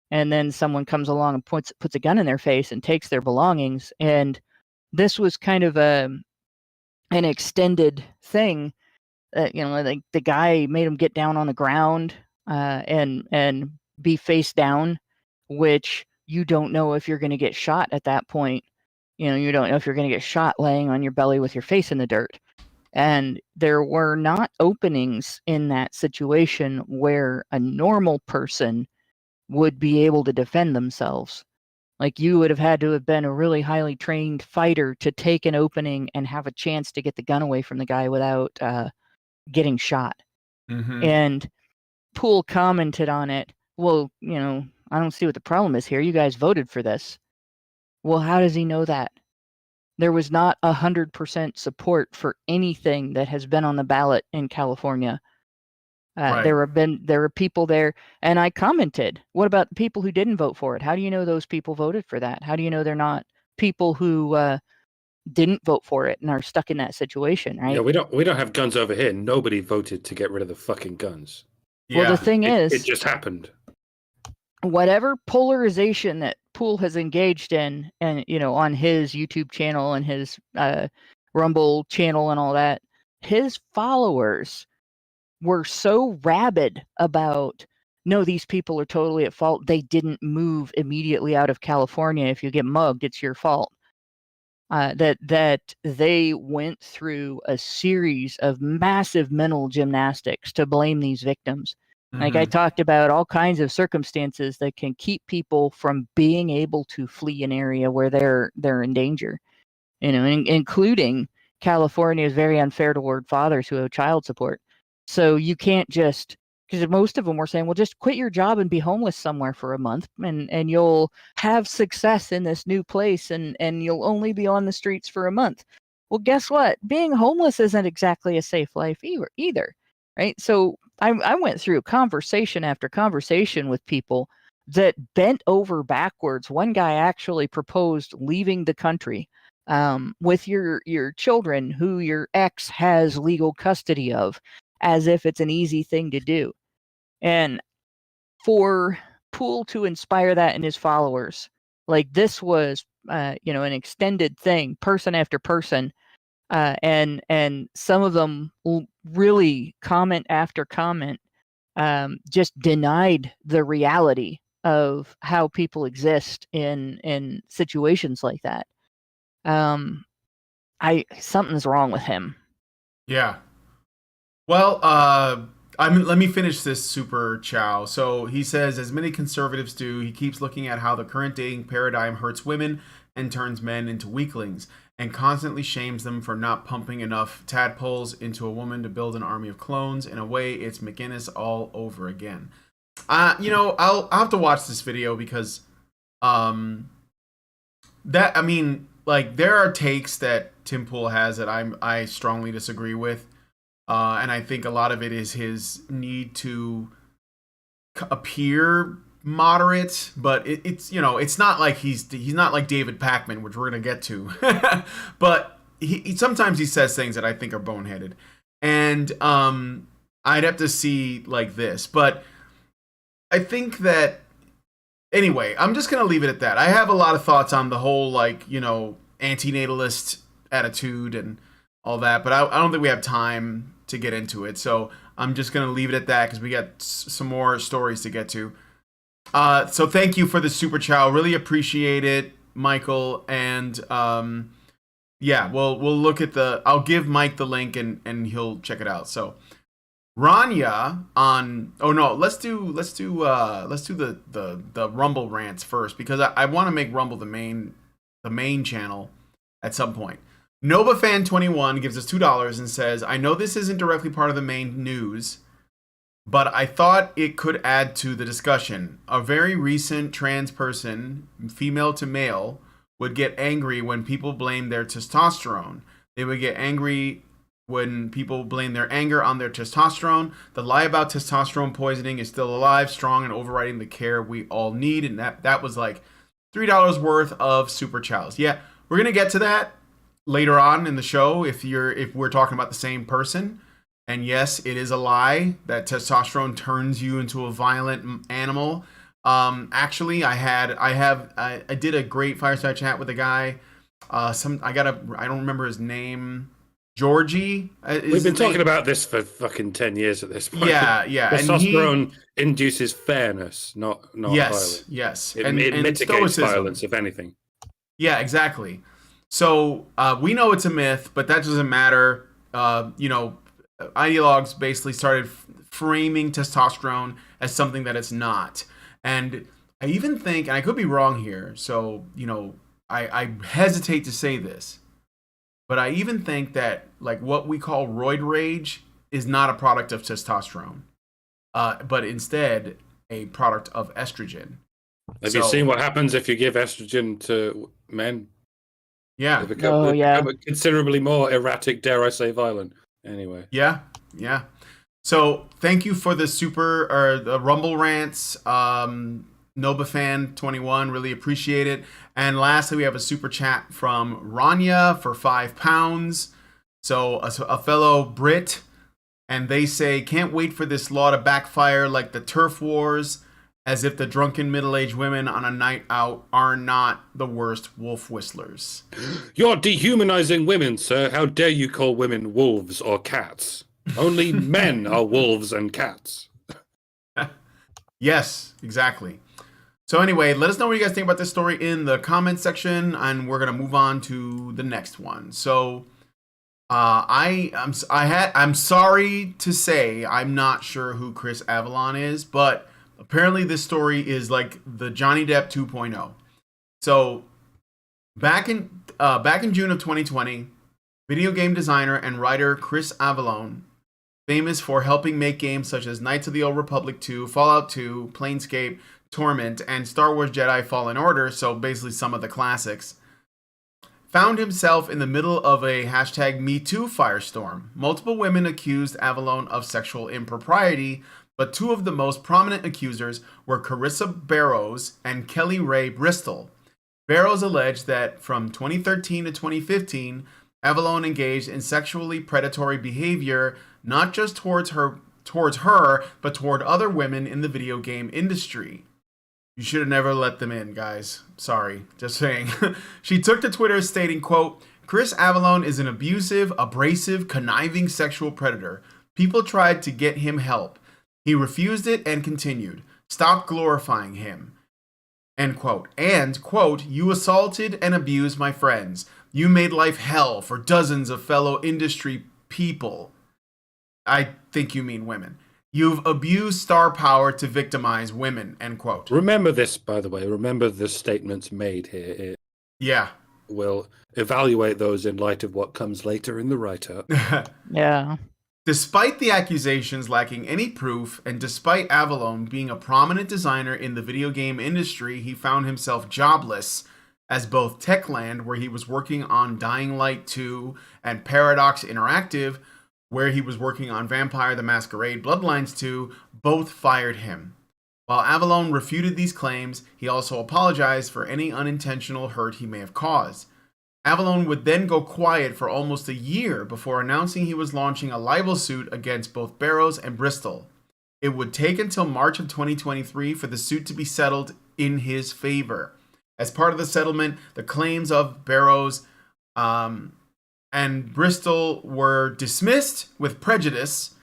[SPEAKER 2] And then someone comes along and puts a gun in their face and takes their belongings. And this was kind of an extended thing that, you know, like, the guy made him get down on the ground and be face down, which you don't know if you're going to get shot at that point. You know, you don't know if you're going to get shot laying on your belly with your face in the dirt. And there were not openings in that situation where a normal person would be able to defend themselves. Like, you would have had to have been a really highly trained fighter to take an opening and have a chance to get the gun away from the guy without getting shot. And Poole commented on it. Well, you know, I don't see what the problem is here. You guys voted for this. Well, how does he know that? There was not 100% support for anything that has been on the ballot in California.
[SPEAKER 1] Right.
[SPEAKER 2] There were people there, and I commented, what about the people who didn't vote for it? How do you know those people voted for that? How do you know they're not people who didn't vote for it and are stuck in that situation, right?
[SPEAKER 3] Yeah, we don't have guns over here. Nobody voted to get rid of the fucking guns.
[SPEAKER 2] Well, the thing is,
[SPEAKER 3] it just happened.
[SPEAKER 2] Whatever polarization that Poole has engaged in, and, you know, on his YouTube channel and his Rumble channel and all that, his followers were so rabid about, no, these people are totally at fault. They didn't move immediately out of California. If you get mugged, it's your fault. That they went through a series of massive mental gymnastics to blame these victims. Like, I talked about all kinds of circumstances that can keep people from being able to flee an area where they're in danger, you know, including California's very unfair toward fathers who have child support. So you can't just, because most of them were saying, well, just quit your job and be homeless somewhere for a month and you'll have success in this new place and you'll only be on the streets for a month. Well, guess what? Being homeless isn't exactly a safe life either. Right. So I went through conversation after conversation with people that bent over backwards. One guy actually proposed leaving the country with your children who your ex has legal custody of, as if it's an easy thing to do. And for Poole to inspire that in his followers, like, this was, you know, an extended thing, person after person. And some of them really, comment after comment, just denied the reality of how people exist in situations like that. Something's wrong with him.
[SPEAKER 1] Yeah. Well, let me finish this super chow. So he says, as many conservatives do, he keeps looking at how the current dating paradigm hurts women and turns men into weaklings. and constantly shames them for not pumping enough tadpoles into a woman to build an army of clones. In a way, it's McGinnis all over again. I'll have to watch this video because there are takes that Tim Pool has that I strongly disagree with, and I think a lot of it is his need to appear moderate, but it's not like he's not like David Pakman, which we're gonna get to, but he sometimes he says things that I think are boneheaded, and I'd have to see like this, but I think that anyway, I'm just gonna leave it at that. I have a lot of thoughts on the whole antinatalist attitude and all that, but I don't think we have time to get into it, so I'm just gonna leave it at that because we got some more stories to get to. So thank you for the super chow. Really appreciate it, Michael. And yeah, we'll look at I'll give Mike the link and he'll check it out. So Rania on let's do the Rumble rants first because I want to make Rumble the main channel at some point. NobaFan21 gives us $2 and says, I know this isn't directly part of the main news, but I thought it could add to the discussion. A very recent trans person, female to male, would get angry when people blame their testosterone. They would get angry when people blame their anger on their testosterone. The lie about testosterone poisoning is still alive, strong, and overriding the care we all need. And that was like $3 worth of super chows. Yeah, we're gonna get to that later on in the show if we're talking about the same person. And yes, it is a lie that testosterone turns you into a violent animal. Actually, I did a great fireside chat with a guy. I don't remember his name. Georgie.
[SPEAKER 3] We've been talking about this for fucking 10 years at this point.
[SPEAKER 1] Yeah.
[SPEAKER 3] Testosterone induces fairness, not violence.
[SPEAKER 1] Yes.
[SPEAKER 3] It mitigates violence, if anything.
[SPEAKER 1] Yeah, exactly. So we know it's a myth, but that doesn't matter. Ideologues basically started framing testosterone as something that it's not. And I even think, and I could be wrong here, so, I hesitate to say this, but I even think that like what we call roid rage is not a product of testosterone, but instead a product of estrogen.
[SPEAKER 3] Have you seen what happens if you give estrogen to men?
[SPEAKER 1] Yeah.
[SPEAKER 3] They become considerably more erratic, dare I say violent. Anyway.
[SPEAKER 1] Yeah. So thank you for the Rumble rants. NobaFan21, really appreciate it. And lastly, we have a super chat from Rania for £5. So a fellow Brit, and they say, can't wait for this law to backfire like the turf wars, as if the drunken middle-aged women on a night out are not the worst wolf whistlers.
[SPEAKER 3] You're dehumanizing women, sir. How dare you call women wolves or cats? Only men are wolves and cats.
[SPEAKER 1] Yes, exactly. So anyway, let us know what you guys think about this story in the comments section, and we're gonna move on to the next one. So, I'm sorry to say I'm not sure who Chris Avellone is, but apparently this story is like the Johnny Depp 2.0. So, back in June of 2020, video game designer and writer Chris Avellone, famous for helping make games such as Knights of the Old Republic 2, Fallout 2, Planescape, Torment, and Star Wars Jedi Fallen Order, so basically some of the classics, found himself in the middle of a #MeToo firestorm. Multiple women accused Avellone of sexual impropriety, but two of the most prominent accusers were Carissa Barrows and Kelly Ray Bristol. Barrows alleged that from 2013 to 2015, Avellone engaged in sexually predatory behavior, not just towards her, but toward other women in the video game industry. You should have never let them in, guys. Sorry, just saying. She took to Twitter stating, quote, Chris Avellone is an abusive, abrasive, conniving sexual predator. People tried to get him help. He refused it and continued. Stop glorifying him. End quote. And, quote, you assaulted and abused my friends. You made life hell for dozens of fellow industry people. I think you mean women. You've abused star power to victimize women, end quote.
[SPEAKER 3] Remember this, by the way. Remember the statements made here.
[SPEAKER 1] Yeah.
[SPEAKER 3] will evaluate those in light of what comes later in the write-up.
[SPEAKER 2] Yeah.
[SPEAKER 1] Despite the accusations lacking any proof, and despite Avellone being a prominent designer in the video game industry, he found himself jobless as both Techland, where he was working on Dying Light 2, and Paradox Interactive, where he was working on Vampire the Masquerade Bloodlines 2, both fired him. While Avellone refuted these claims, he also apologized for any unintentional hurt he may have caused. Avellone would then go quiet for almost a year before announcing he was launching a libel suit against both Barrows and Bristol. It would take until March of 2023 for the suit to be settled in his favor. As part of the settlement, the claims of Barrows and Bristol were dismissed with prejudice.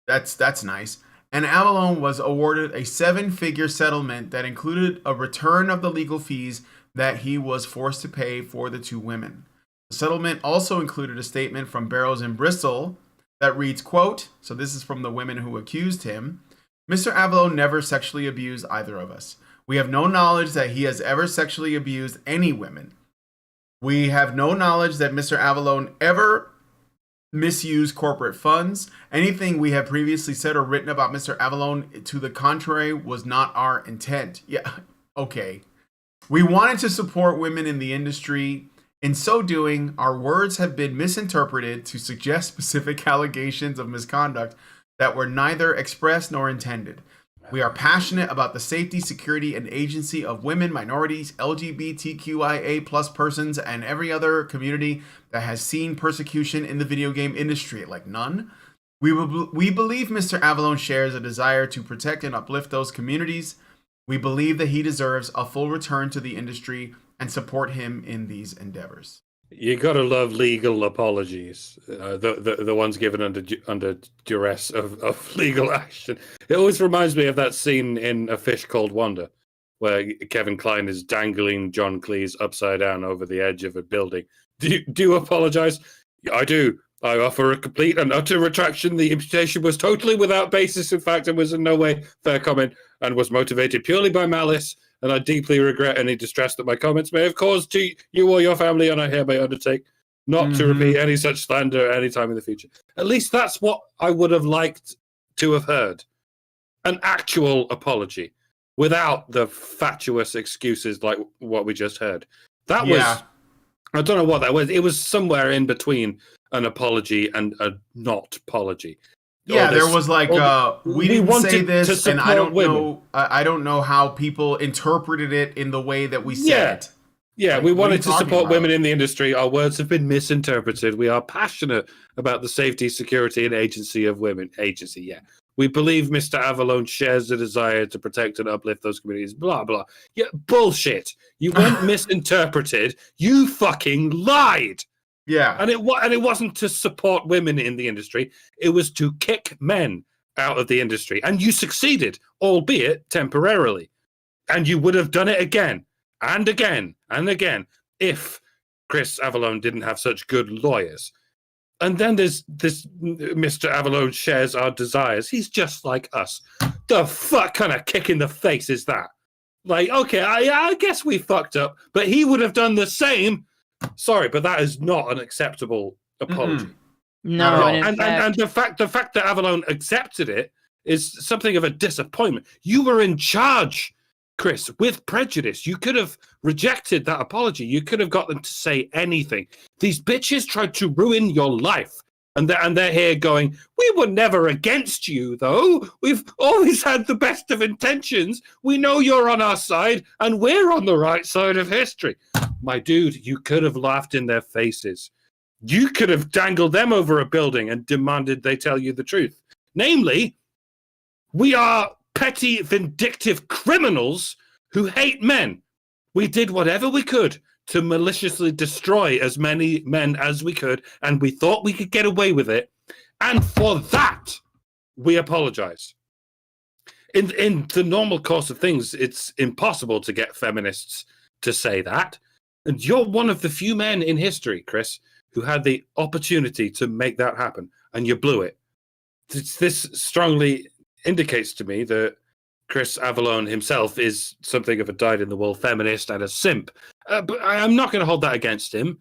[SPEAKER 1] That's nice. And Avellone was awarded a 7-figure settlement that included a return of the legal fees that he was forced to pay for the 2 women. The settlement also included a statement from Barrows and Bristol that reads, quote, so this is from the women who accused him, Mr. Avellone never sexually abused either of us. We have no knowledge that he has ever sexually abused any women. We have no knowledge that Mr. Avellone ever misused corporate funds. Anything we have previously said or written about Mr. Avellone to the contrary was not our intent. Yeah, okay. We wanted to support women in the industry. In so doing, our words have been misinterpreted to suggest specific allegations of misconduct that were neither expressed nor intended. We are passionate about the safety, security, and agency of women, minorities, LGBTQIA plus persons, and every other community that has seen persecution in the video game industry, like none. We believe Mr. Avellone shares a desire to protect and uplift those communities. We believe that he deserves a full return to the industry and support him in these endeavors.
[SPEAKER 3] You gotta love legal apologies, the ones given under duress of legal action. It always reminds me of that scene in A Fish Called Wanda, where Kevin Kline is dangling John Cleese upside down over the edge of a building. Do you apologize? I do. I offer a complete and utter retraction. The imputation was totally without basis in fact and was in no way fair comment and was motivated purely by malice, and I deeply regret any distress that my comments may have caused to you or your family, and I hereby undertake not to repeat any such slander any time in the future. At least that's what I would have liked to have heard. An actual apology without the fatuous excuses like what we just heard. That was, I don't know what that was. It was somewhere in between an apology and a not apology.
[SPEAKER 1] Yeah, there was like we didn't say this, and I don't know. I don't know how people interpreted it in the way that we said it.
[SPEAKER 3] Yeah,
[SPEAKER 1] like,
[SPEAKER 3] we wanted to support
[SPEAKER 1] about?
[SPEAKER 3] women in the industry. Our words have been misinterpreted. We are passionate about the safety, security, and agency of women. Agency, yeah. We believe Mr. Avellone shares the desire to protect and uplift those communities. Blah blah. Yeah, bullshit. You weren't misinterpreted. You fucking lied.
[SPEAKER 1] Yeah,
[SPEAKER 3] and it wasn't to support women in the industry. It was to kick men out of the industry, and you succeeded, albeit temporarily. And you would have done it again and again and again if Chris Avellone didn't have such good lawyers. And then there's this Mr. Avellone shares our desires. He's just like us. The fuck kind of kick in the face is that? Like, okay, I guess we fucked up, but he would have done the same. Sorry, but that is not an acceptable apology.
[SPEAKER 2] No,
[SPEAKER 3] and the fact that Avellone accepted it is something of a disappointment. You were in charge, Chris, with prejudice. You could have rejected that apology. You could have got them to say anything. These bitches tried to ruin your life. And they're here going, we were never against you, though. We've always had the best of intentions. We know you're on our side, and we're on the right side of history. My dude, you could have laughed in their faces. You could have dangled them over a building and demanded they tell you the truth. Namely, we are petty, vindictive criminals who hate men. We did whatever we could to maliciously destroy as many men as we could, and we thought we could get away with it. And for that, we apologize. In the normal course of things, it's impossible to get feminists to say that. And you're one of the few men in history, Chris, who had the opportunity to make that happen, and you blew it. This strongly indicates to me that Chris Avellone himself is something of a dyed-in-the-wool feminist and a simp. But I'm not going to hold that against him.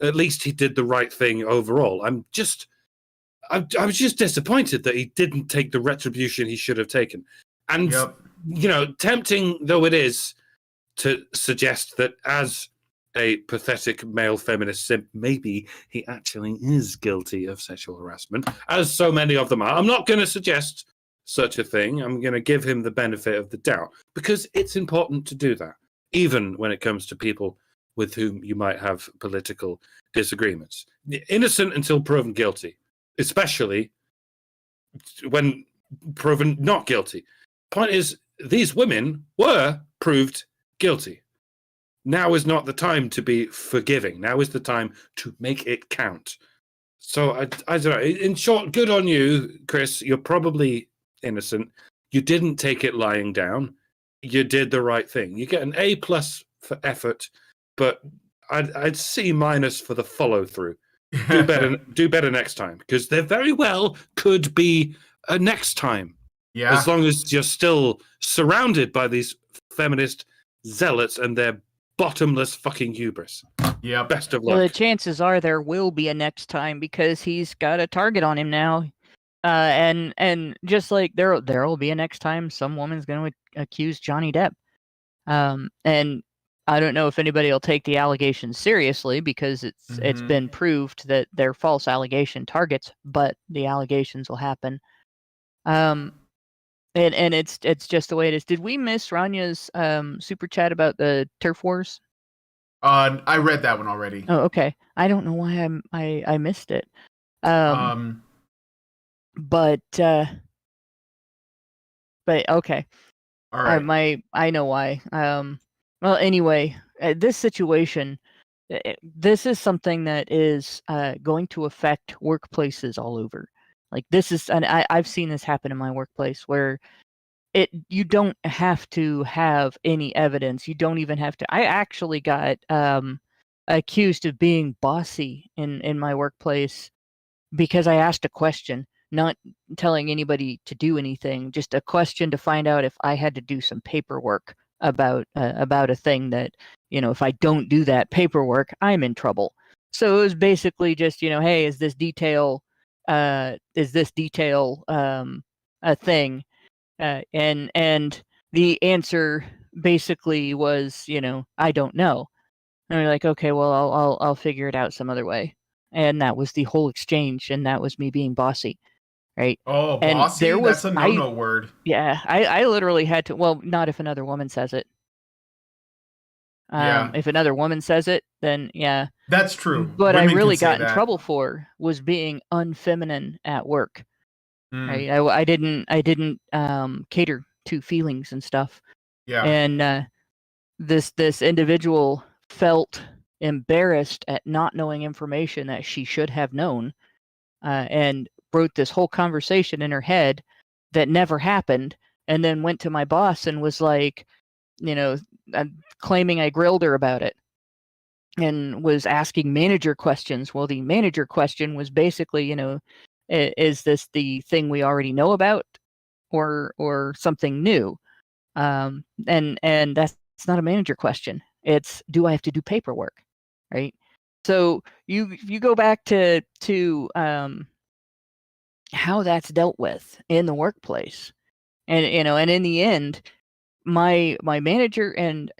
[SPEAKER 3] At least he did the right thing overall. I was just disappointed that he didn't take the retribution he should have taken. And, tempting though it is to suggest that as a pathetic male feminist simp, maybe he actually is guilty of sexual harassment, as so many of them are. I'm not going to suggest such a thing. I'm going to give him the benefit of the doubt because it's important to do that, even when it comes to people with whom you might have political disagreements. Innocent until proven guilty, especially when proven not guilty. Point is, these women were proved guilty. Now is not the time to be forgiving. Now is the time to make it count. So I don't know. In short, good on you, Chris. You're probably innocent. You didn't take it lying down. You did the right thing. You get an A+ for effort, but I'd C- for the follow through. Do better next time, because there very well could be a next time.
[SPEAKER 1] Yeah.
[SPEAKER 3] As long as you're still surrounded by these feminist zealots and their bottomless fucking hubris.
[SPEAKER 1] Yeah.
[SPEAKER 3] Best of luck.
[SPEAKER 2] Well, the chances are there will be a next time because he's got a target on him now. And just like there will be a next time, some woman's going to accuse Johnny Depp. And I don't know if anybody will take the allegations seriously because it's been proved that they're false allegation targets, but the allegations will happen. And it's just the way it is. Did we miss Ranya's super chat about the turf wars?
[SPEAKER 1] I read that one already.
[SPEAKER 2] Oh, okay. I don't know why I missed it. But okay.
[SPEAKER 1] All right.
[SPEAKER 2] I know why. Well, anyway, this situation, this is something that is going to affect workplaces all over. Like this is, and I've seen this happen in my workplace where you don't have to have any evidence. You don't even have to. I actually got accused of being bossy in my workplace because I asked a question, not telling anybody to do anything, just a question to find out if I had to do some paperwork about a thing that, if I don't do that paperwork, I'm in trouble. So it was basically just, hey, is this detail a thing? And the answer basically was, I don't know. And we're like, okay, well, I'll figure it out some other way. And that was the whole exchange, and that was me being bossy, right?
[SPEAKER 1] Oh,
[SPEAKER 2] and
[SPEAKER 1] bossy?
[SPEAKER 2] There was,
[SPEAKER 1] That's a no-no word.
[SPEAKER 2] Yeah, I literally had to. Well, not if another woman says it.
[SPEAKER 1] Yeah.
[SPEAKER 2] If another woman says it, then yeah.
[SPEAKER 1] That's true.
[SPEAKER 2] But
[SPEAKER 1] Women
[SPEAKER 2] I really
[SPEAKER 1] can say
[SPEAKER 2] got in
[SPEAKER 1] that.
[SPEAKER 2] trouble for was being unfeminine at work.
[SPEAKER 1] Mm.
[SPEAKER 2] Right? I didn't cater to feelings and stuff.
[SPEAKER 1] Yeah.
[SPEAKER 2] And this individual felt embarrassed at not knowing information that she should have known, and wrote this whole conversation in her head that never happened, and then went to my boss and was like, claiming I grilled her about it, and was asking manager questions. Well, the manager question was basically, is this the thing we already know about, or something new? And that's not a manager question. It's, do I have to do paperwork, right? So you go back to how that's dealt with in the workplace, and and in the end, my manager and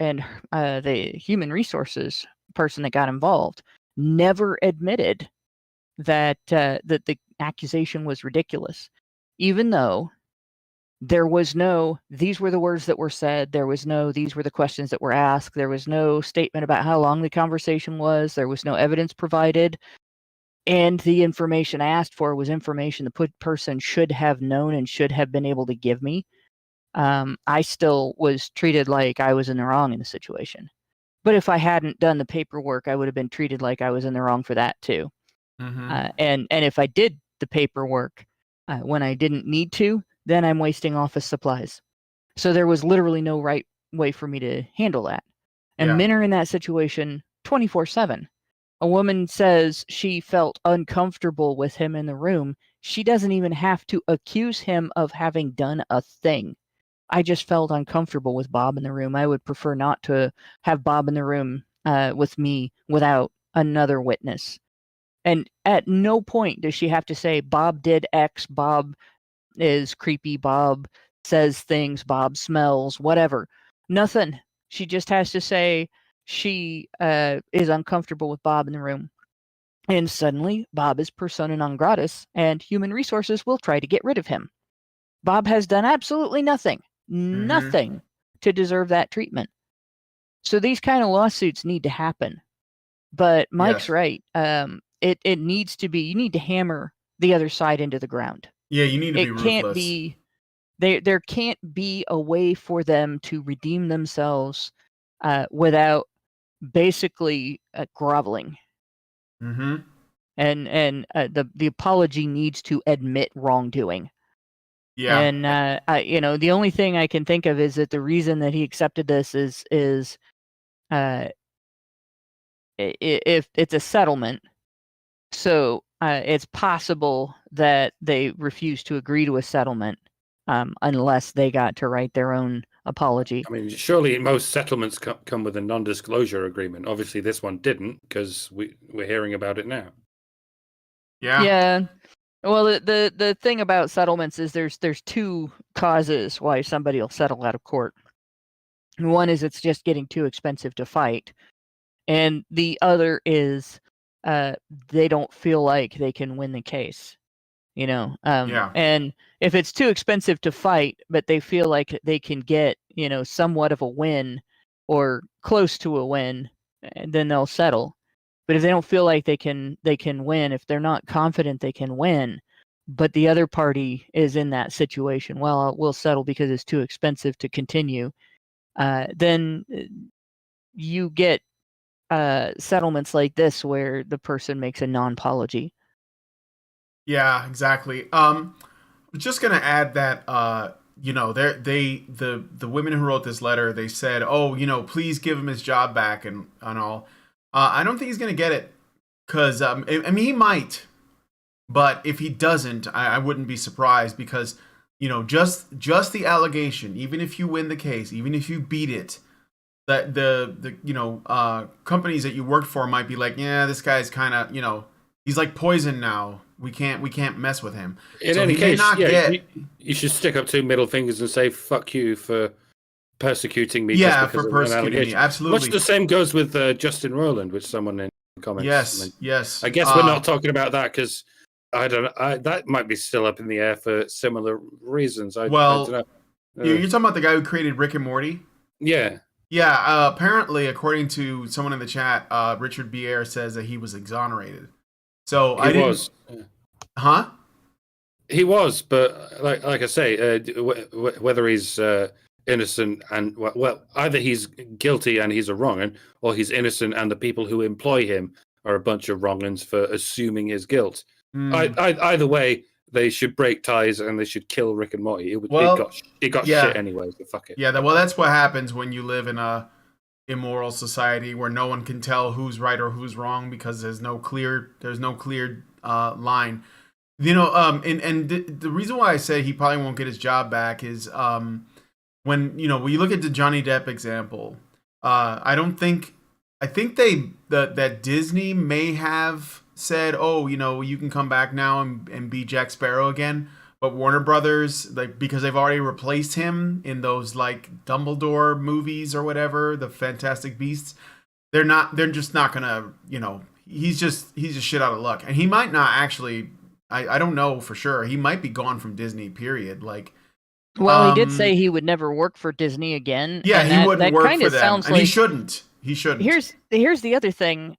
[SPEAKER 2] the human resources person that got involved never admitted that that the accusation was ridiculous, even though there was no, these were the words that were said. There was no, these were the questions that were asked. There was no statement about how long the conversation was. There was no evidence provided. And the information I asked for was information the person should have known and should have been able to give me. I still was treated like I was in the wrong in the situation. But if I hadn't done the paperwork, I would have been treated like I was in the wrong for that too. And if I did the paperwork when I didn't need to, then I'm wasting office supplies. So there was literally no right way for me to handle that. And men are in that situation 24/7. A woman says she felt uncomfortable with him in the room. She doesn't even have to accuse him of having done a thing. I just felt uncomfortable with Bob in the room. I would prefer not to have Bob in the room with me without another witness. And at no point does she have to say, Bob did X, Bob is creepy, Bob says things, Bob smells, whatever. Nothing. She just has to say she is uncomfortable with Bob in the room. And suddenly, Bob is persona non gratis, and human resources will try to get rid of him. Bob has done absolutely nothing to deserve that treatment. So these kind of lawsuits need to happen. But Mike's right. It needs to be, you need to hammer the other side into the ground.
[SPEAKER 1] Yeah, you need to be
[SPEAKER 2] It
[SPEAKER 1] ruthless.
[SPEAKER 2] can't be, there can't be a way for them to redeem themselves without basically groveling.
[SPEAKER 1] Mm-hmm.
[SPEAKER 2] And the apology needs to admit wrongdoing.
[SPEAKER 1] Yeah.
[SPEAKER 2] And the only thing I can think of is that the reason that he accepted this is if it's a settlement. So it's possible that they refuse to agree to a settlement unless they got to write their own apology.
[SPEAKER 3] I mean, surely most settlements come with a non-disclosure agreement. Obviously, this one didn't, because we're hearing about it now.
[SPEAKER 1] Yeah.
[SPEAKER 2] Yeah. Well, the thing about settlements is there's two causes why somebody will settle out of court. One is it's just getting too expensive to fight, and the other is they don't feel like they can win the case.
[SPEAKER 1] Yeah.
[SPEAKER 2] And if it's too expensive to fight, but they feel like they can get, somewhat of a win or close to a win, then they'll settle. But if they don't feel like they can win, if they're not confident they can win, but the other party is in that situation, well, we'll settle because it's too expensive to continue. Then you get settlements like this where the person makes a non-apology.
[SPEAKER 1] Yeah, exactly. I'm just gonna add that the women who wrote this letter, they said, oh, please give him his job back and all. I don't think he's gonna get it, because I mean, he might, but if he doesn't, I wouldn't be surprised, because just the allegation, even if you win the case, even if you beat it, that the companies that you worked for might be like, yeah, this guy's kind of, he's like poison now. We can't mess with him.
[SPEAKER 3] In any case, you should stick up two middle fingers and say "fuck you" for persecuting me.
[SPEAKER 1] Yeah,
[SPEAKER 3] just because
[SPEAKER 1] for
[SPEAKER 3] of an
[SPEAKER 1] persecuting me.
[SPEAKER 3] allegation.
[SPEAKER 1] Absolutely.
[SPEAKER 3] Much the same goes with Justin Rowland, which someone in the comments.
[SPEAKER 1] Yes.
[SPEAKER 3] I guess we're not talking about that because I don't know. That might be still up in the air for similar reasons. I don't know.
[SPEAKER 1] You're talking about the guy who created Rick and Morty?
[SPEAKER 3] Yeah.
[SPEAKER 1] Yeah. Apparently, according to someone in the chat, Richard Bier says that he was exonerated. So
[SPEAKER 3] He was.
[SPEAKER 1] Huh?
[SPEAKER 3] He was, but like I say, whether he's innocent and either he's guilty and he's a wrong-un, or he's innocent and the people who employ him are a bunch of wrong-uns for assuming his guilt. Either way, they should break ties and they should kill Rick and Morty. It got shit anyway. So fuck it.
[SPEAKER 1] Yeah, that's what happens when you live in a immoral society where no one can tell who's right or who's wrong, because there's no clear line. And the reason why I say he probably won't get his job back is when you look at the Johnny Depp example. I think that Disney may have said, oh, you can come back now and be Jack Sparrow again. But Warner Brothers, because they've already replaced him in those Dumbledore movies or whatever, the Fantastic Beasts, they're just not gonna, he's just shit out of luck. And he might not actually, I don't know for sure. He might be gone from Disney, period.
[SPEAKER 2] Well, he did say he would never work for Disney again.
[SPEAKER 1] Yeah, he wouldn't work for them. And
[SPEAKER 2] like,
[SPEAKER 1] he shouldn't.
[SPEAKER 2] Here's the other thing.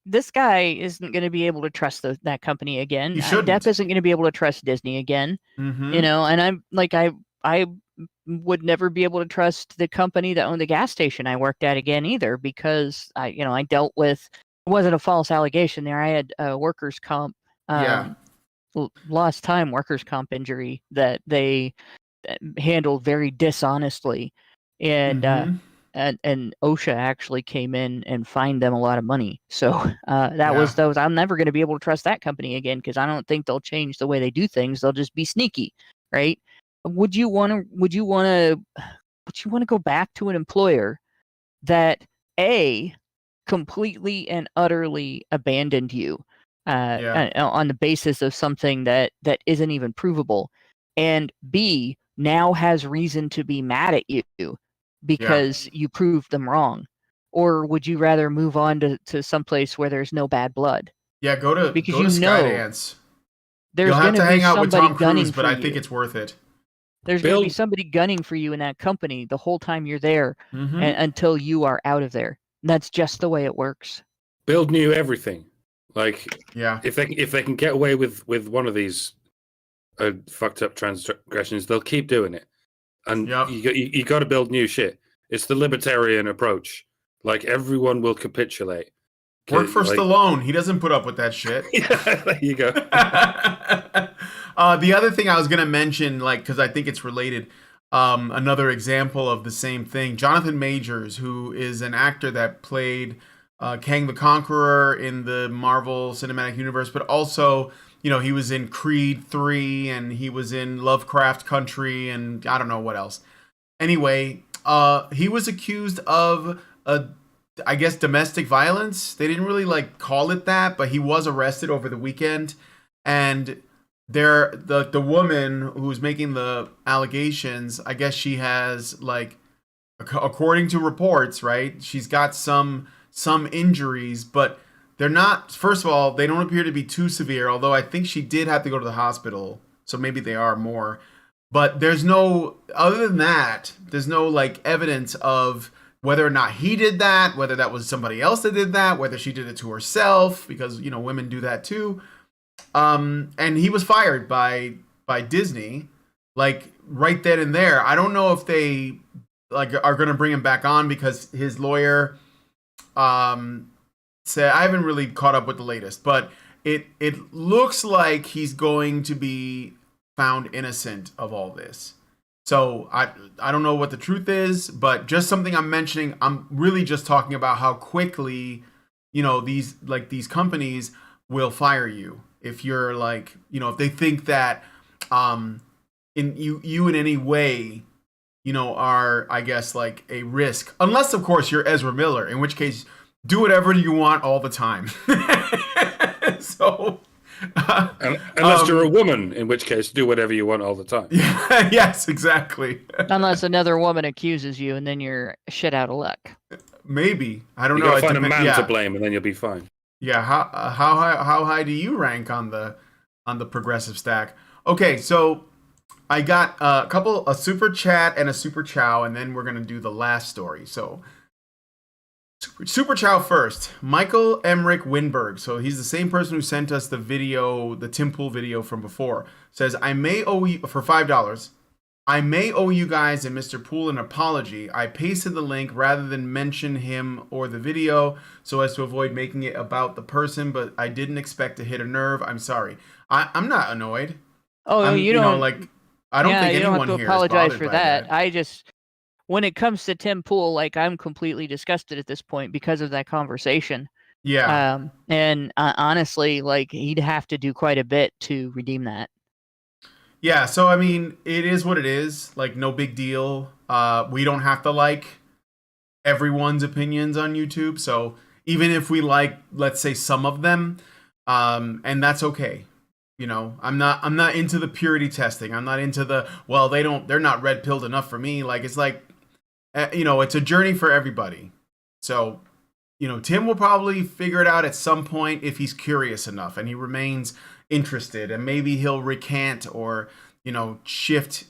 [SPEAKER 2] This guy isn't going to be able to trust that company again. Depp isn't going to be able to trust Disney again.
[SPEAKER 1] Mm-hmm.
[SPEAKER 2] And I'm like, I would never be able to trust the company that owned the gas station I worked at again either, because I dealt with, it wasn't a false allegation there. I had workers' comp, lost time workers' comp injury that they handled very dishonestly. And, and OSHA actually came in and fined them a lot of money. So was those. I'm never going to be able to trust that company again, because I don't think they'll change the way they do things. They'll just be sneaky, right? would you want to go back to an employer that completely and utterly abandoned you on the basis of something that isn't even provable, and B, now has reason to be mad at you because you proved them wrong? Or would you rather move on to someplace where there's no bad blood?
[SPEAKER 1] Yeah, go to Skydance.
[SPEAKER 2] There's
[SPEAKER 1] You'll have
[SPEAKER 2] going
[SPEAKER 1] to
[SPEAKER 2] be
[SPEAKER 1] hang out with
[SPEAKER 2] somebody
[SPEAKER 1] Tom
[SPEAKER 2] gunning
[SPEAKER 1] Cruise, but
[SPEAKER 2] for
[SPEAKER 1] I
[SPEAKER 2] you.
[SPEAKER 1] think it's worth it.
[SPEAKER 2] There's going to be somebody gunning for you in that company the whole time you're there, until you are out of there. And that's just the way it works.
[SPEAKER 3] Build new everything. Like,
[SPEAKER 1] yeah,
[SPEAKER 3] if they can get away with one of these fucked up transgressions, they'll keep doing it. And you got to build new shit. It's the libertarian approach. Like, everyone will capitulate.
[SPEAKER 1] Work for Stallone. He doesn't put up with that shit.
[SPEAKER 3] Yeah, there you go.
[SPEAKER 1] The other thing I was gonna mention, like, because I think it's related, another example of the same thing. Jonathan Majors, who is an actor that played Kang the Conqueror in the Marvel Cinematic Universe, but also, he was in Creed 3 and he was in Lovecraft Country and I don't know what else. Anyway, he was accused of I guess domestic violence. They didn't really call it that, but he was arrested over the weekend. And the woman who's making the allegations, I guess she has, according to reports, right, she's got some injuries, but they're not, first of all, they don't appear to be too severe, although I think she did have to go to the hospital, so maybe they are more. But there's no, other than that, there's no evidence of whether or not he did that, whether that was somebody else that did that, whether she did it to herself, because, women do that too. And he was fired by Disney, right then and there. I don't know if they are going to bring him back on, because his lawyer said, I haven't really caught up with the latest, but it looks like he's going to be found innocent of all this. So I don't know what the truth is, but just something I'm mentioning. I'm really just talking about how quickly, these companies will fire you if you're if they think that in you in any way, are, I guess, a risk, unless of course you're Ezra Miller, in which case do whatever you want all the time. So
[SPEAKER 3] unless you're a woman, in which case do whatever you want all the time.
[SPEAKER 1] Yes, exactly.
[SPEAKER 2] Unless another woman accuses you, and then you're shit out of luck.
[SPEAKER 1] Maybe. I don't know.
[SPEAKER 3] You gotta find a man to blame, and then you'll be fine.
[SPEAKER 1] Yeah. How high do you rank on the progressive stack? Okay, so I got a super chat and a super chow, and then we're gonna do the last story. So super chow first. Michael Emmerich Winberg. So he's the same person who sent us the video, the Tim Pool video from before. Says, I may owe you, for $5, I may owe you guys and Mr. Pool an apology. I pasted the link rather than mention him or the video so as to avoid making it about the person, but I didn't expect to hit a nerve. I'm sorry. I'm not annoyed.
[SPEAKER 2] Oh, you don't.
[SPEAKER 1] I don't think anyone here is bothered by that.
[SPEAKER 2] You don't have to apologize for that. I just, when it comes to Tim Pool, I'm completely disgusted at this point because of that conversation.
[SPEAKER 1] Yeah.
[SPEAKER 2] And honestly, he'd have to do quite a bit to redeem that.
[SPEAKER 1] Yeah, so I mean, it is what it is. No big deal. We don't have to like everyone's opinions on YouTube. So even if we let's say some of them, and that's okay. I'm not into the purity testing. I'm not into the, well, they're not red pilled enough for me. It's it's a journey for everybody. So, Tim will probably figure it out at some point if he's curious enough and he remains interested, and maybe he'll recant or, shift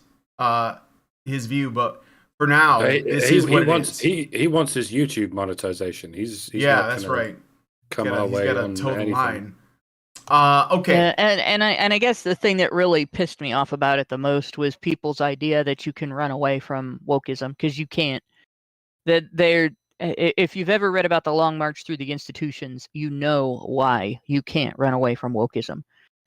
[SPEAKER 1] his view. But for now,
[SPEAKER 3] he wants his YouTube monetization. He's
[SPEAKER 1] that's right.
[SPEAKER 3] Come our way
[SPEAKER 1] he's got
[SPEAKER 3] on
[SPEAKER 1] a total
[SPEAKER 3] anything.
[SPEAKER 1] line. Okay.
[SPEAKER 2] And I guess the thing that really pissed me off about it the most was people's idea that you can run away from wokeism, because you can't. If you've ever read about the Long March Through the Institutions, you know why you can't run away from wokeism.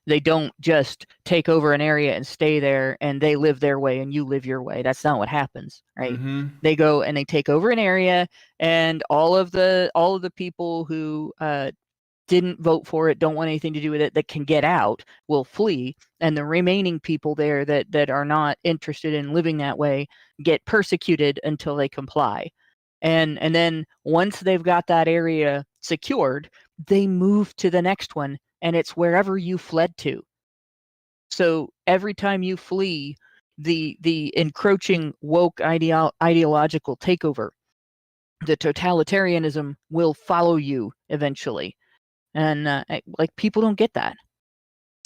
[SPEAKER 2] They don't just take over an area and stay there, and they live their way and you live your way. That's not what happens, right?
[SPEAKER 1] Mm-hmm.
[SPEAKER 2] They go and they take over an area, and all of the people who didn't vote for it, don't want anything to do with it, that can get out, will flee, and the remaining people there that are not interested in living that way get persecuted until they comply. And then once they've got that area secured, they move to the next one, and it's wherever you fled to. So every time you flee the encroaching woke ideological takeover, the totalitarianism will follow you eventually. And like, people don't get that.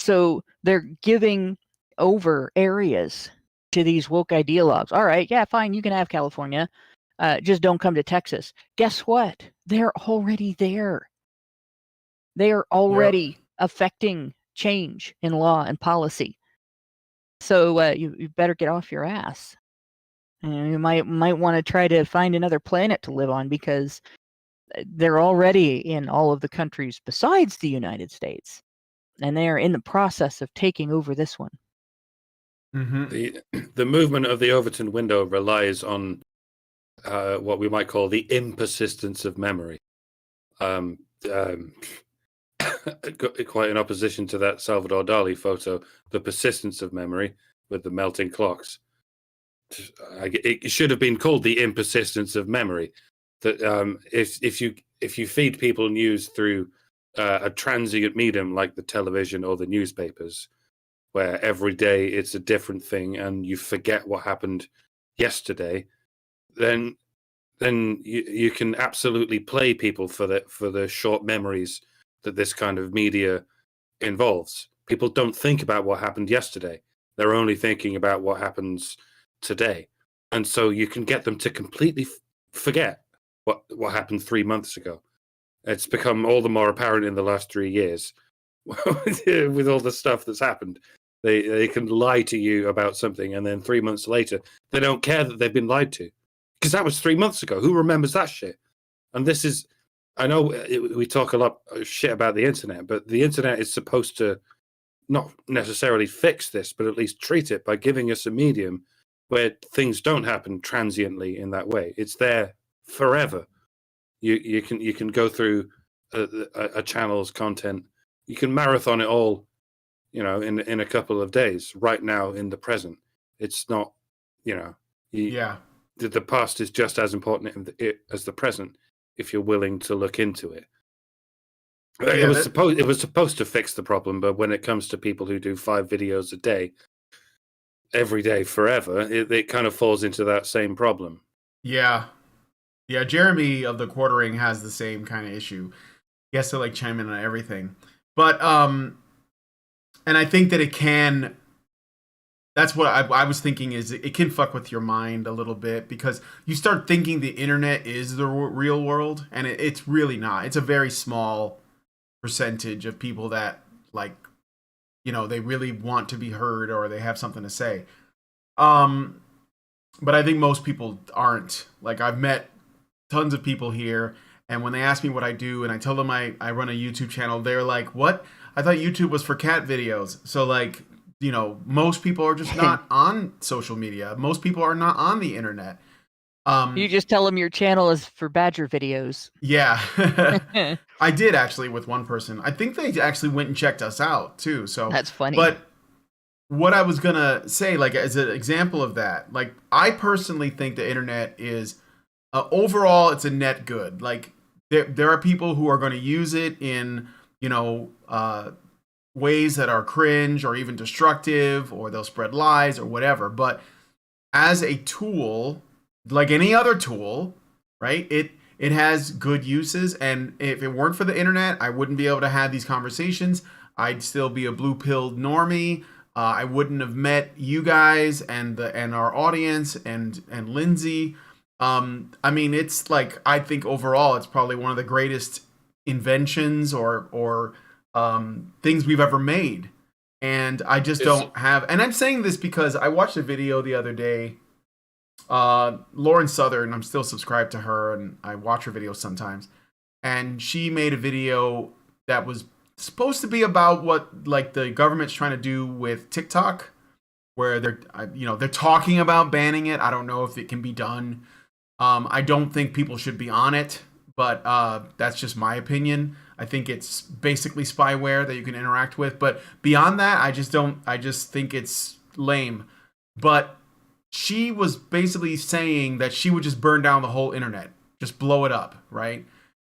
[SPEAKER 2] So they're giving over areas to these woke ideologues. All right, yeah, fine, you can have California. Just don't come to Texas. Guess what? They're already there. They are already affecting change in law and policy. So you better get off your ass. And you might want to try to find another planet to live on, because they're already in all of the countries besides the United States, and they are in the process of taking over this one.
[SPEAKER 3] The movement of the Overton window relies on what we might call the impersistence of memory. Quite in opposition to that Salvador Dali photo, the persistence of memory with the melting clocks. It should have been called the impersistence of memory. That if you feed people news through a transient medium like the television or the newspapers, where every day it's a different thing and you forget what happened yesterday, then you can absolutely play people for the short memories that this kind of media involves. People don't think about what happened yesterday. They're only thinking about what happens today. And so you can get them to completely forget what happened 3 months ago. It's become all the more apparent in the last 3 years with all the stuff that's happened. They can lie to you about something, and then 3 months later, they don't care that they've been lied to. Because that was 3 months ago. Who remembers that shit? And this is, I know we talk a lot of shit about the internet, but the internet is supposed to not necessarily fix this, but at least treat it by giving us a medium where things don't happen transiently in that way. It's there forever. You can go through a channel's content. You can marathon it all, in a couple of days. Right now, in the present, it's not. The past is just as important as the present if you're willing to look into it. It was supposed to fix the problem, but when it comes to people who do 5 videos a day, every day forever, it kind of falls into that same problem.
[SPEAKER 1] Yeah, Jeremy of the Quartering has the same kind of issue. He has to chime in on everything, but and I think that it can. That's what I was thinking, is it can fuck with your mind a little bit, because you start thinking the internet is the real world, and it's really not. It's a very small percentage of people that they really want to be heard, or they have something to say. But I think most people aren't. I've met tons of people here, and when they ask me what I do and I tell them I run a YouTube channel, they're like, "What? I thought YouTube was for cat videos." So most people are just not on social media. Most people are not on the internet.
[SPEAKER 2] You just tell them your channel is for badger videos.
[SPEAKER 1] Yeah. I did actually with one person. I think they actually went and checked us out too. So
[SPEAKER 2] that's funny.
[SPEAKER 1] But what I was gonna say, as an example of that, I personally think the internet is overall it's a net good. There are people who are going to use it in ways that are cringe or even destructive, or they'll spread lies or whatever. But as a tool, like any other tool, right? It has good uses, and if it weren't for the internet, I wouldn't be able to have these conversations. I'd still be a blue-pilled normie. I wouldn't have met you guys and our audience and Lindsay. It's I think overall it's probably one of the greatest inventions or things we've ever made. And I just don't have, and I'm saying this because I watched a video the other day. Lauren Southern, I'm still subscribed to her, and I watch her videos sometimes. And she made a video that was supposed to be about what the government's trying to do with TikTok, where they're talking about banning it. I don't know if it can be done. I don't think people should be on it, but that's just my opinion. I think it's basically spyware that you can interact with. But beyond that, I just think it's lame. But she was basically saying that she would just burn down the whole internet, just blow it up, right?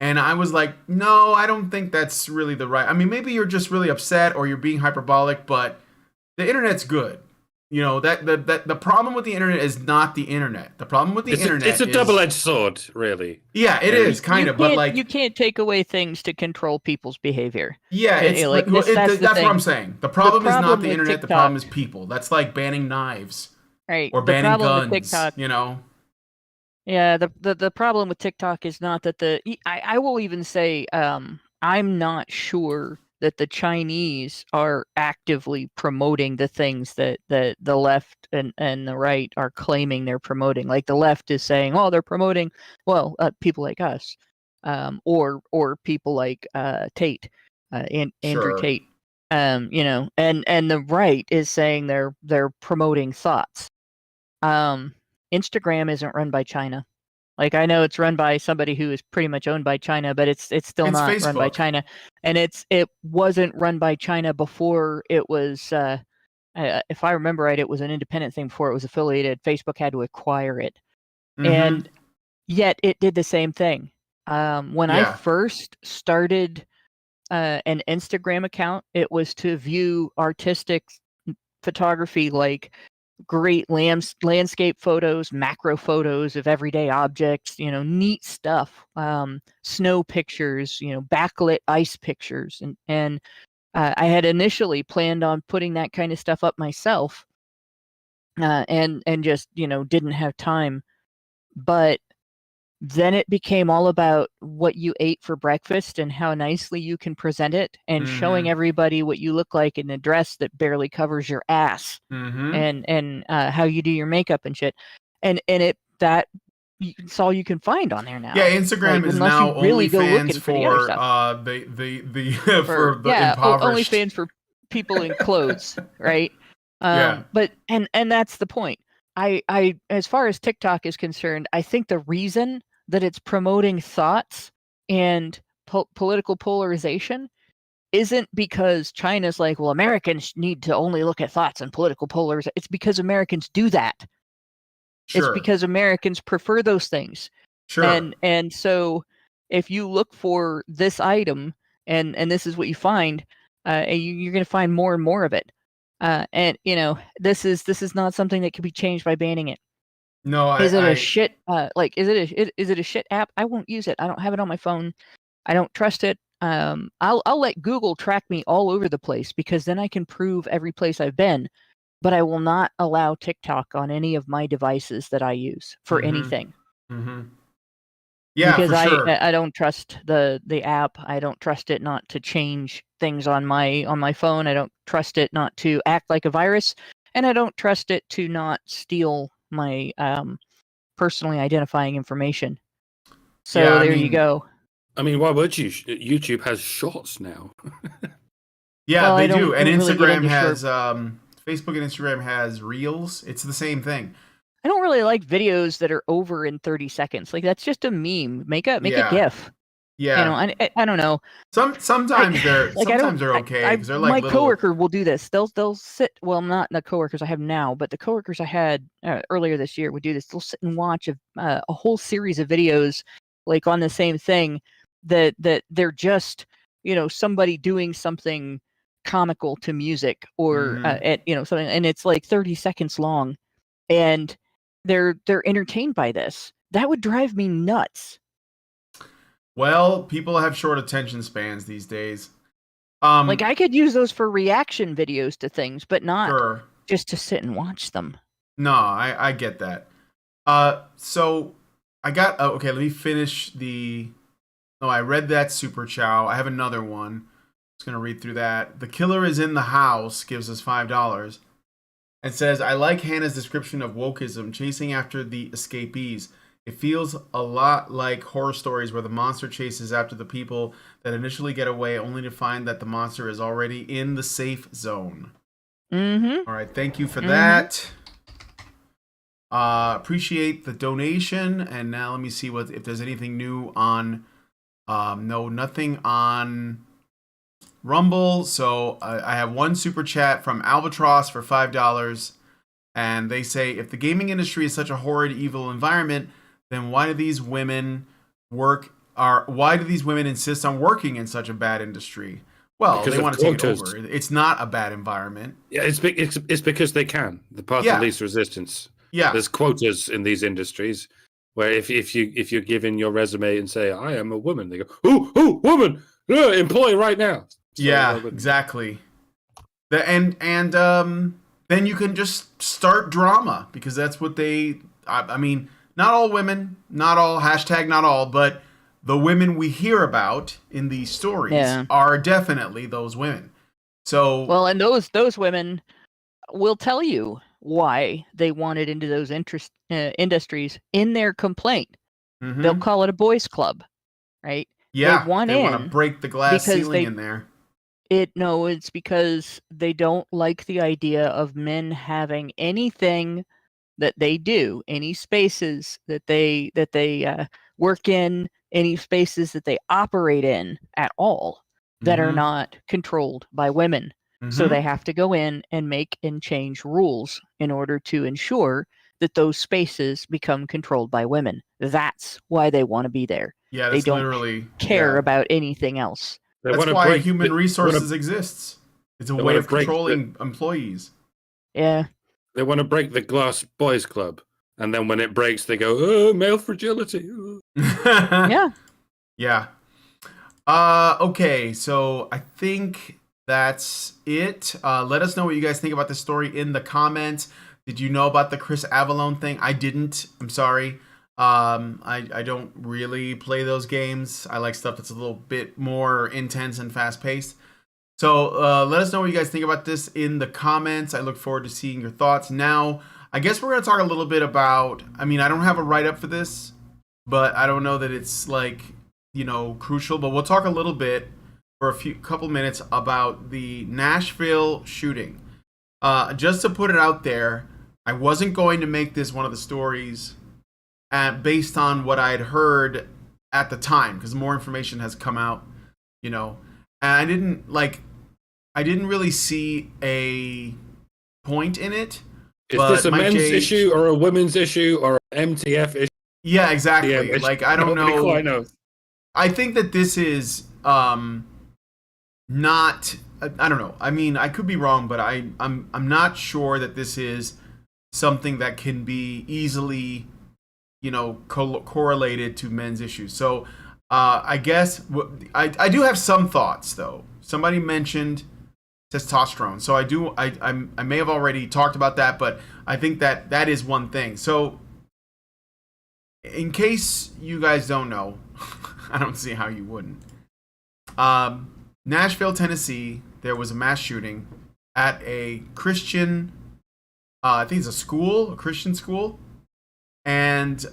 [SPEAKER 1] And I was like, no, I don't think that's really the right. I mean, maybe you're just really upset or you're being hyperbolic, but the internet's good. You know, that the problem with the internet is not the internet. The problem with the internet
[SPEAKER 3] it's a double-edged sword, really.
[SPEAKER 1] Yeah, it is kind of, but like
[SPEAKER 2] you can't take away things to control people's behavior.
[SPEAKER 1] yeah, it's
[SPEAKER 2] like
[SPEAKER 1] that's what I'm saying. The problem is not the internet.
[SPEAKER 2] TikTok,
[SPEAKER 1] the problem is people. That's like banning knives,
[SPEAKER 2] right?
[SPEAKER 1] Or banning guns.
[SPEAKER 2] TikTok,
[SPEAKER 1] you know.
[SPEAKER 2] Yeah, the problem with TikTok is not that I will even say I'm not sure that the Chinese are actively promoting the things that the left and the right are claiming they're promoting. Like the left is saying, oh, they're promoting, people like us, or people like Tate, Andrew
[SPEAKER 1] Sure.
[SPEAKER 2] Tate, and the right is saying they're promoting thoughts. Instagram isn't run by China. Like I know it's run by somebody who is pretty much owned by China, but it's still not
[SPEAKER 1] Facebook.
[SPEAKER 2] run by China, and it wasn't run by China before it was. If I remember right, it was an independent thing before it was affiliated. Facebook had to acquire it, and yet it did the same thing. When I first started an Instagram account, it was to view artistic photography, like great landscape photos, macro photos of everyday objects, neat stuff, snow pictures, backlit ice pictures, and I had initially planned on putting that kind of stuff up myself, and just didn't have time, but then it became all about what you ate for breakfast and how nicely you can present it, and showing everybody what you look like in a dress that barely covers your ass, and how you do your makeup and shit, and it's all you can find on there now.
[SPEAKER 1] Yeah, Instagram is now OnlyFans for impoverished.
[SPEAKER 2] OnlyFans for people in clothes, right?
[SPEAKER 1] Yeah.
[SPEAKER 2] But and that's the point. I as far as TikTok is concerned, I think the reason that it's promoting thoughts and political polarization isn't because China's like, well, Americans need to only look at thoughts and political polarization. It's because Americans do that.
[SPEAKER 1] Sure.
[SPEAKER 2] It's because Americans prefer those things.
[SPEAKER 1] Sure.
[SPEAKER 2] And so if you look for this item and this is what you find, you're going to find more and more of it. And this is not something that can be changed by banning it.
[SPEAKER 1] No,
[SPEAKER 2] is it a shit app? I won't use it. I don't have it on my phone. I don't trust it. I'll let Google track me all over the place, because then I can prove every place I've been, but I will not allow TikTok on any of my devices that I use for anything.
[SPEAKER 1] Yeah,
[SPEAKER 2] because
[SPEAKER 1] for sure.
[SPEAKER 2] I don't trust the app. I don't trust it not to change things on my phone. I don't trust it not to act like a virus, and I don't trust it to not steal my personally identifying information. So
[SPEAKER 1] Yeah,
[SPEAKER 2] you go.
[SPEAKER 3] I mean, why would you? YouTube has shorts now.
[SPEAKER 1] Yeah, they do. And Instagram
[SPEAKER 2] really
[SPEAKER 1] has Facebook and Instagram has Reels. It's the same thing.
[SPEAKER 2] I don't really like videos that are over in 30 seconds. Like, that's just a meme. Make a GIF.
[SPEAKER 1] Yeah.
[SPEAKER 2] I don't know.
[SPEAKER 1] Sometimes they're okay. They're like
[SPEAKER 2] my coworker will do this. They'll sit. Well, not the coworkers I have now, but the coworkers I had earlier this year would do this. They'll sit and watch a whole series of videos, like on the same thing, that they're just somebody doing something comical to music or something, and it's like 30 seconds long, and they're entertained by this. That would drive me nuts.
[SPEAKER 1] Well, people have short attention spans these days.
[SPEAKER 2] Like, I could use those for reaction videos to things, but not just to sit and watch them.
[SPEAKER 1] No, I get that. So I got okay. Let me finish the. No, I read that super chow. I have another one. Just gonna read through that. The killer is in the house. Gives us $5. It says, I like Hannah's description of wokeism, chasing after the escapees. It feels a lot like horror stories where the monster chases after the people that initially get away, only to find that the monster is already in the safe zone. All right, thank you for that. Appreciate the donation. And now let me see if there's anything new on No, nothing on Rumble. So I have one super chat from Albatross for $5. And they say, if the gaming industry is such a horrid, evil environment, then why do these women insist on working in such a bad industry? Well,
[SPEAKER 3] Because
[SPEAKER 1] they
[SPEAKER 3] of
[SPEAKER 1] want to take it
[SPEAKER 3] quotas.
[SPEAKER 1] over. It's not a bad environment.
[SPEAKER 3] Yeah, it's because they can. The path
[SPEAKER 1] Yeah.
[SPEAKER 3] of least resistance.
[SPEAKER 1] Yeah.
[SPEAKER 3] There's quotas in these industries where if you're given your resume and say I am a woman, they go, "Ooh, woman, employ right now." So
[SPEAKER 1] Yeah, exactly. Then you can just start drama because that's what I mean, not all women, not all, hashtag not all, but the women we hear about in these stories are definitely those women. So
[SPEAKER 2] well, and those women will tell you why they wanted into those industries in their complaint. They'll call it a boys' club, right?
[SPEAKER 1] Yeah,
[SPEAKER 2] they want
[SPEAKER 1] to break the glass ceiling in there.
[SPEAKER 2] It's because they don't like the idea of men having anything that they do, any spaces that they work in, any spaces that they operate in at all that are not controlled by women. So they have to go in and make and change rules in order to ensure that those spaces become controlled by women. That's why they want to be there.
[SPEAKER 1] Yeah,
[SPEAKER 2] they
[SPEAKER 1] that's
[SPEAKER 2] don't
[SPEAKER 1] literally
[SPEAKER 2] care about anything else.
[SPEAKER 1] That's why human resources exists. It's a way of controlling employees.
[SPEAKER 2] Yeah.
[SPEAKER 3] They want to break the glass boys club, and then when it breaks, they go, "Oh, male fragility."
[SPEAKER 2] Yeah.
[SPEAKER 1] Yeah. Okay, so I think that's it. Let us know what you guys think about this story in the comments. Did you know about the Chris Avellone thing? I didn't. I'm sorry. I don't really play those games. I like stuff that's a little bit more intense and fast paced. So let us know what you guys think about this in the comments. I look forward to seeing your thoughts. Now, I guess we're going to talk a little bit about, I mean, I don't have a write-up for this, but I don't know that it's like, crucial, but we'll talk a little bit for couple minutes about the Nashville shooting. Just to put it out there, I wasn't going to make this one of the stories based on what I had heard at the time, because more information has come out, and I didn't really see a point in it.
[SPEAKER 3] Is this a men's issue or a women's issue or an MTF issue?
[SPEAKER 1] Yeah, exactly. Like, I don't know.
[SPEAKER 3] Quite knows.
[SPEAKER 1] I think that this is not. I don't know. I mean, I could be wrong, but I'm not sure that this is something that can be easily, correlated to men's issues. So, I guess I do have some thoughts though. Somebody mentioned testosterone, so I may have already talked about that, but I think that is one thing. So, in case you guys don't know, I don't see how you wouldn't. Nashville, Tennessee, there was a mass shooting at a Christian, I think it's a Christian school, and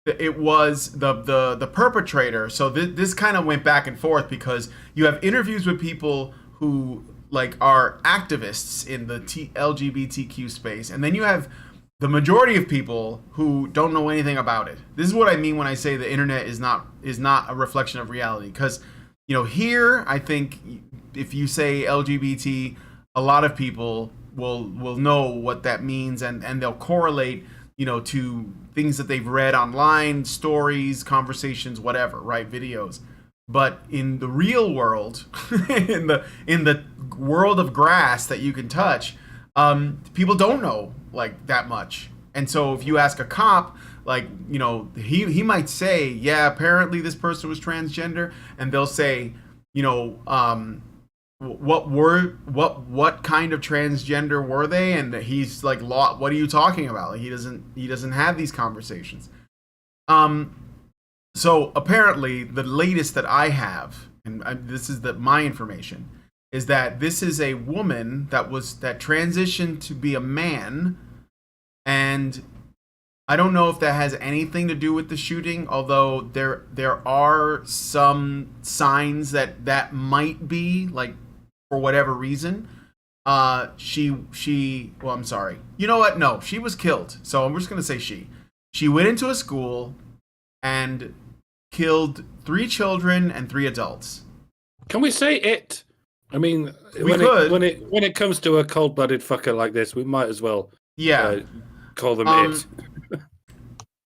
[SPEAKER 1] it was the perpetrator. So this kind of went back and forth because you have interviews with people who are activists in the LGBTQ space, and then you have the majority of people who don't know anything about it. This is what I mean when I say the internet is not a reflection of reality. Because here I think if you say LGBT, a lot of people will know what that means, and they'll correlate to things that they've read online, stories, conversations, whatever, right? Videos. But in the real world, in the world of grass that you can touch, people don't know that much. And so if you ask a cop, he might say, yeah, apparently this person was transgender, and they'll say, what kind of transgender were they? And he's like, what are you talking about? He doesn't have these conversations. So apparently the latest that I have, and this is my information, is that this is a woman that transitioned to be a man, and I don't know if that has anything to do with the shooting, although there are some signs that might be, for whatever reason. Well, I'm sorry. You know what? No, she was killed. So I'm just going to say she went into a school and killed 3 children and 3 adults.
[SPEAKER 3] Can we say it? I mean,
[SPEAKER 1] We could.
[SPEAKER 3] when it comes to a cold-blooded fucker like this, we might as well call them it.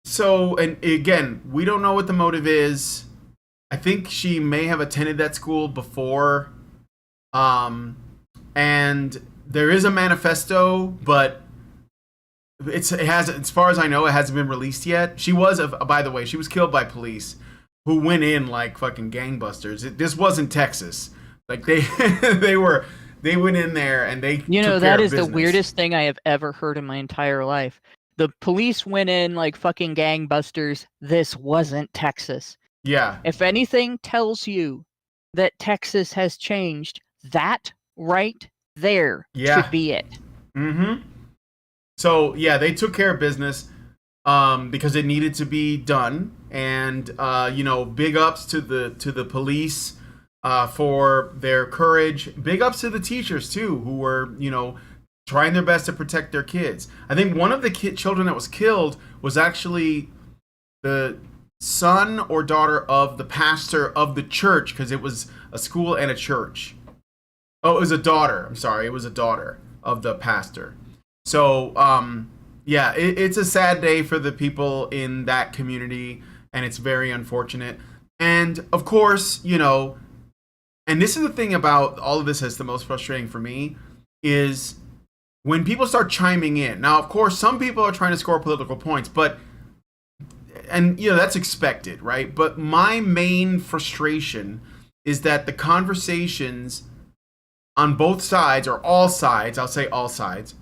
[SPEAKER 1] So, and again, we don't know what the motive is. I think she may have attended that school before. And there is a manifesto, but it has, as far as I know, it hasn't been released yet. She was, by the way, she was killed by police who went in like fucking gangbusters. This wasn't Texas. Like they went in there and they
[SPEAKER 2] You know,
[SPEAKER 1] took care
[SPEAKER 2] that
[SPEAKER 1] of
[SPEAKER 2] is the
[SPEAKER 1] business.
[SPEAKER 2] weirdest thing I have ever heard in my entire life. The police went in like fucking gangbusters. This wasn't Texas.
[SPEAKER 1] Yeah.
[SPEAKER 2] If anything tells you that Texas has changed, that right there should be it.
[SPEAKER 1] Mm-hmm. So yeah, they took care of business because it needed to be done, and you know, big ups to the police for their courage. Big ups to the teachers too, who were, you know, trying their best to protect their kids. I think one of the children that was killed was actually the son or daughter of the pastor of the church, because it was a school and a church. Oh, it was a daughter. I'm sorry, it was a daughter of the pastor. So, yeah, it's a sad day for the people in that community, and it's very unfortunate. And of course, you know, and this is the thing about all of this that's the most frustrating for me, is when people start chiming in. Now, of course, some people are trying to score political points, but, and you know, that's expected, right? But my main frustration is that the conversations on both sides, or all sides, I'll say all sides,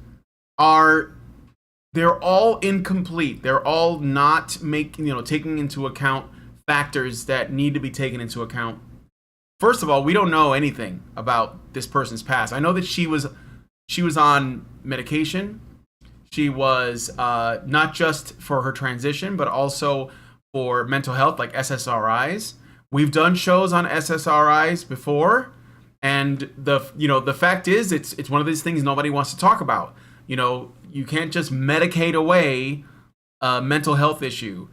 [SPEAKER 1] they're all incomplete. They're all not taking into account factors that need to be taken into account. First of all, we don't know anything about this person's past. I know that she was on medication. She was not just for her transition, but also for mental health, like SSRIs. We've done shows on SSRIs before, and the fact is, it's one of these things nobody wants to talk about. You know, you can't just medicate away a mental health issue.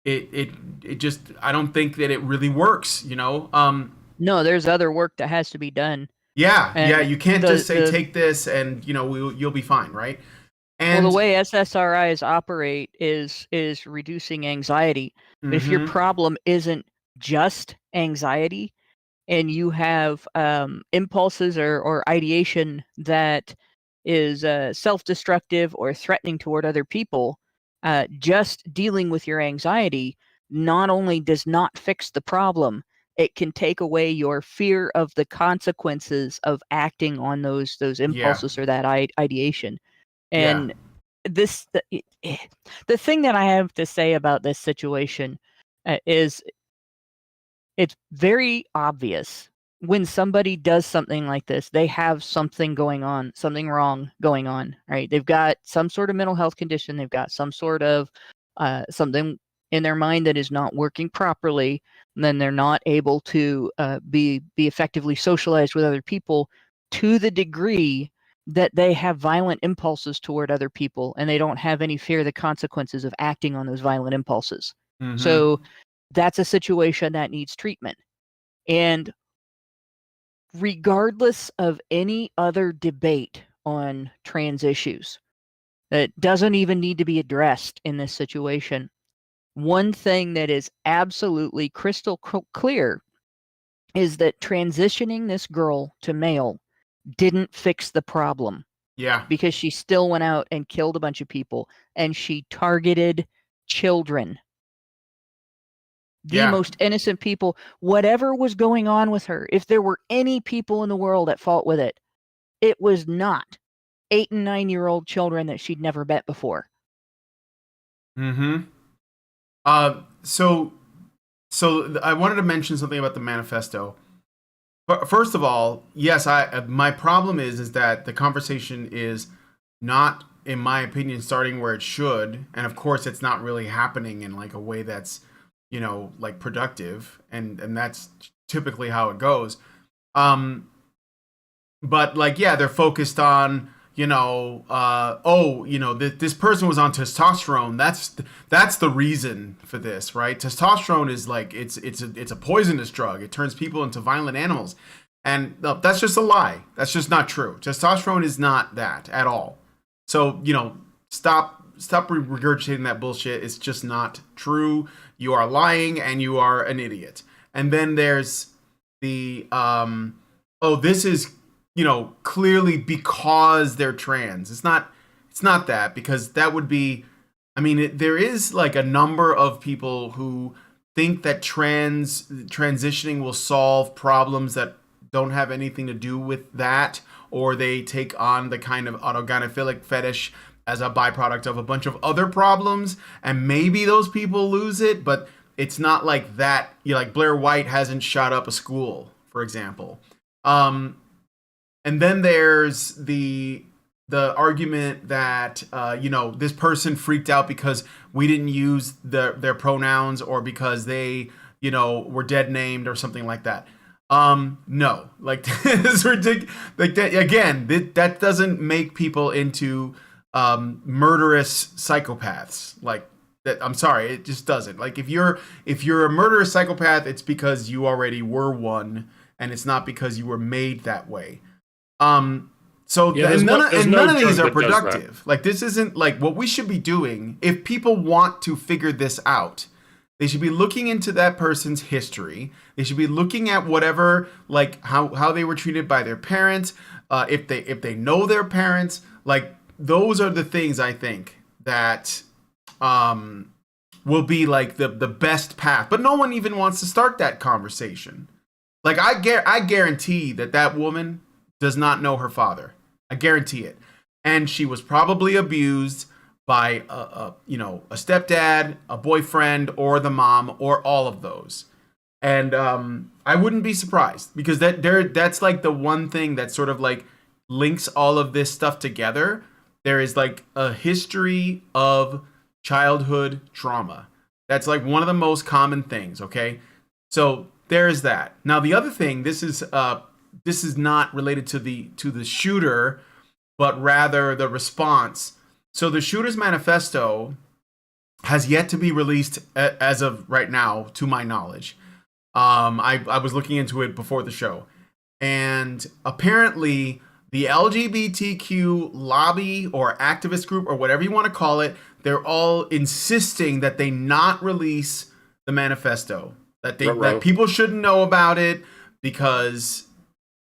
[SPEAKER 1] It just, I don't think that it really works. You know.
[SPEAKER 2] No, there's other work that has to be done.
[SPEAKER 1] Yeah,
[SPEAKER 2] And
[SPEAKER 1] yeah. You can't just say take this and you'll be fine, right? And
[SPEAKER 2] well, the way SSRIs operate is reducing anxiety. But if your problem isn't just anxiety, and you have impulses or ideation that is self-destructive or threatening toward other people, just dealing with your anxiety not only does not fix the problem, it can take away your fear of the consequences of acting on those impulses or that ideation. And the thing that I have to say about this situation is it's very obvious when somebody does something like this, they have something going on, something wrong going on, right? They've got some sort of mental health condition. They've got some sort of something in their mind that is not working properly. And then they're not able to be effectively socialized with other people to the degree that they have violent impulses toward other people, and they don't have any fear of the consequences of acting on those violent impulses. So that's a situation that needs treatment. And regardless of any other debate on trans issues that doesn't even need to be addressed in this situation, one thing that is absolutely crystal clear is that transitioning this girl to male didn't fix the problem.
[SPEAKER 1] Yeah.
[SPEAKER 2] Because she still went out and killed a bunch of people, and she targeted children. The most innocent people, whatever was going on with her, if there were any people in the world at fault with it, it was not 8 and 9-year-old children that she'd never met before.
[SPEAKER 1] So I wanted to mention something about the manifesto. But first of all, yes, my problem is that the conversation is not, in my opinion, starting where it should, and of course, it's not really happening in like a way that's, like productive, and that's typically how it goes. But like, yeah, they're focused on, this person was on testosterone. That's the reason for this, right? Testosterone is like it's a poisonous drug. It turns people into violent animals, and no, that's just a lie. That's just not true. Testosterone is not that at all. So stop regurgitating that bullshit. It's just not true. You are lying and you are an idiot. And then there's the this is clearly because they're trans. It's not that, because that would be, there is like a number of people who think that transitioning will solve problems that don't have anything to do with that, or they take on the kind of autogynephilic fetish as a byproduct of a bunch of other problems, and maybe those people lose it, but it's not like that. Like Blair White hasn't shot up a school, for example. And then there's the argument that this person freaked out because we didn't use their pronouns, or because they were dead named or something like that. No, like it's ridiculous. Like that again. That doesn't make people into murderous psychopaths. Like that. I'm sorry, it just doesn't. Like if you're a murderous psychopath, it's because you already were one, and it's not because you were made that way. So
[SPEAKER 3] Yeah,
[SPEAKER 1] none of these are
[SPEAKER 3] drug that does
[SPEAKER 1] productive. Like this isn't like what we should be doing. If people want to figure this out, they should be looking into that person's history. They should be looking at whatever, like how they were treated by their parents, if they know their parents. Like those are the things I think that will be like the best path. But no one even wants to start that conversation. Like I guarantee that woman does not know her father. I guarantee it. And she was probably abused by a stepdad, a boyfriend, or the mom, or all of those. And I wouldn't be surprised, because that's like the one thing that sort of like links all of this stuff together. There is like a history of childhood trauma. That's like one of the most common things, okay? So there is that. Now the other thing, this is not related to the shooter, but rather the response. So the shooter's manifesto has yet to be released as of right now, to my knowledge. I was looking into it before the show, and apparently the LGBTQ lobby or activist group, or whatever you want to call it, they're all insisting that they not release the manifesto, that people shouldn't know about it, because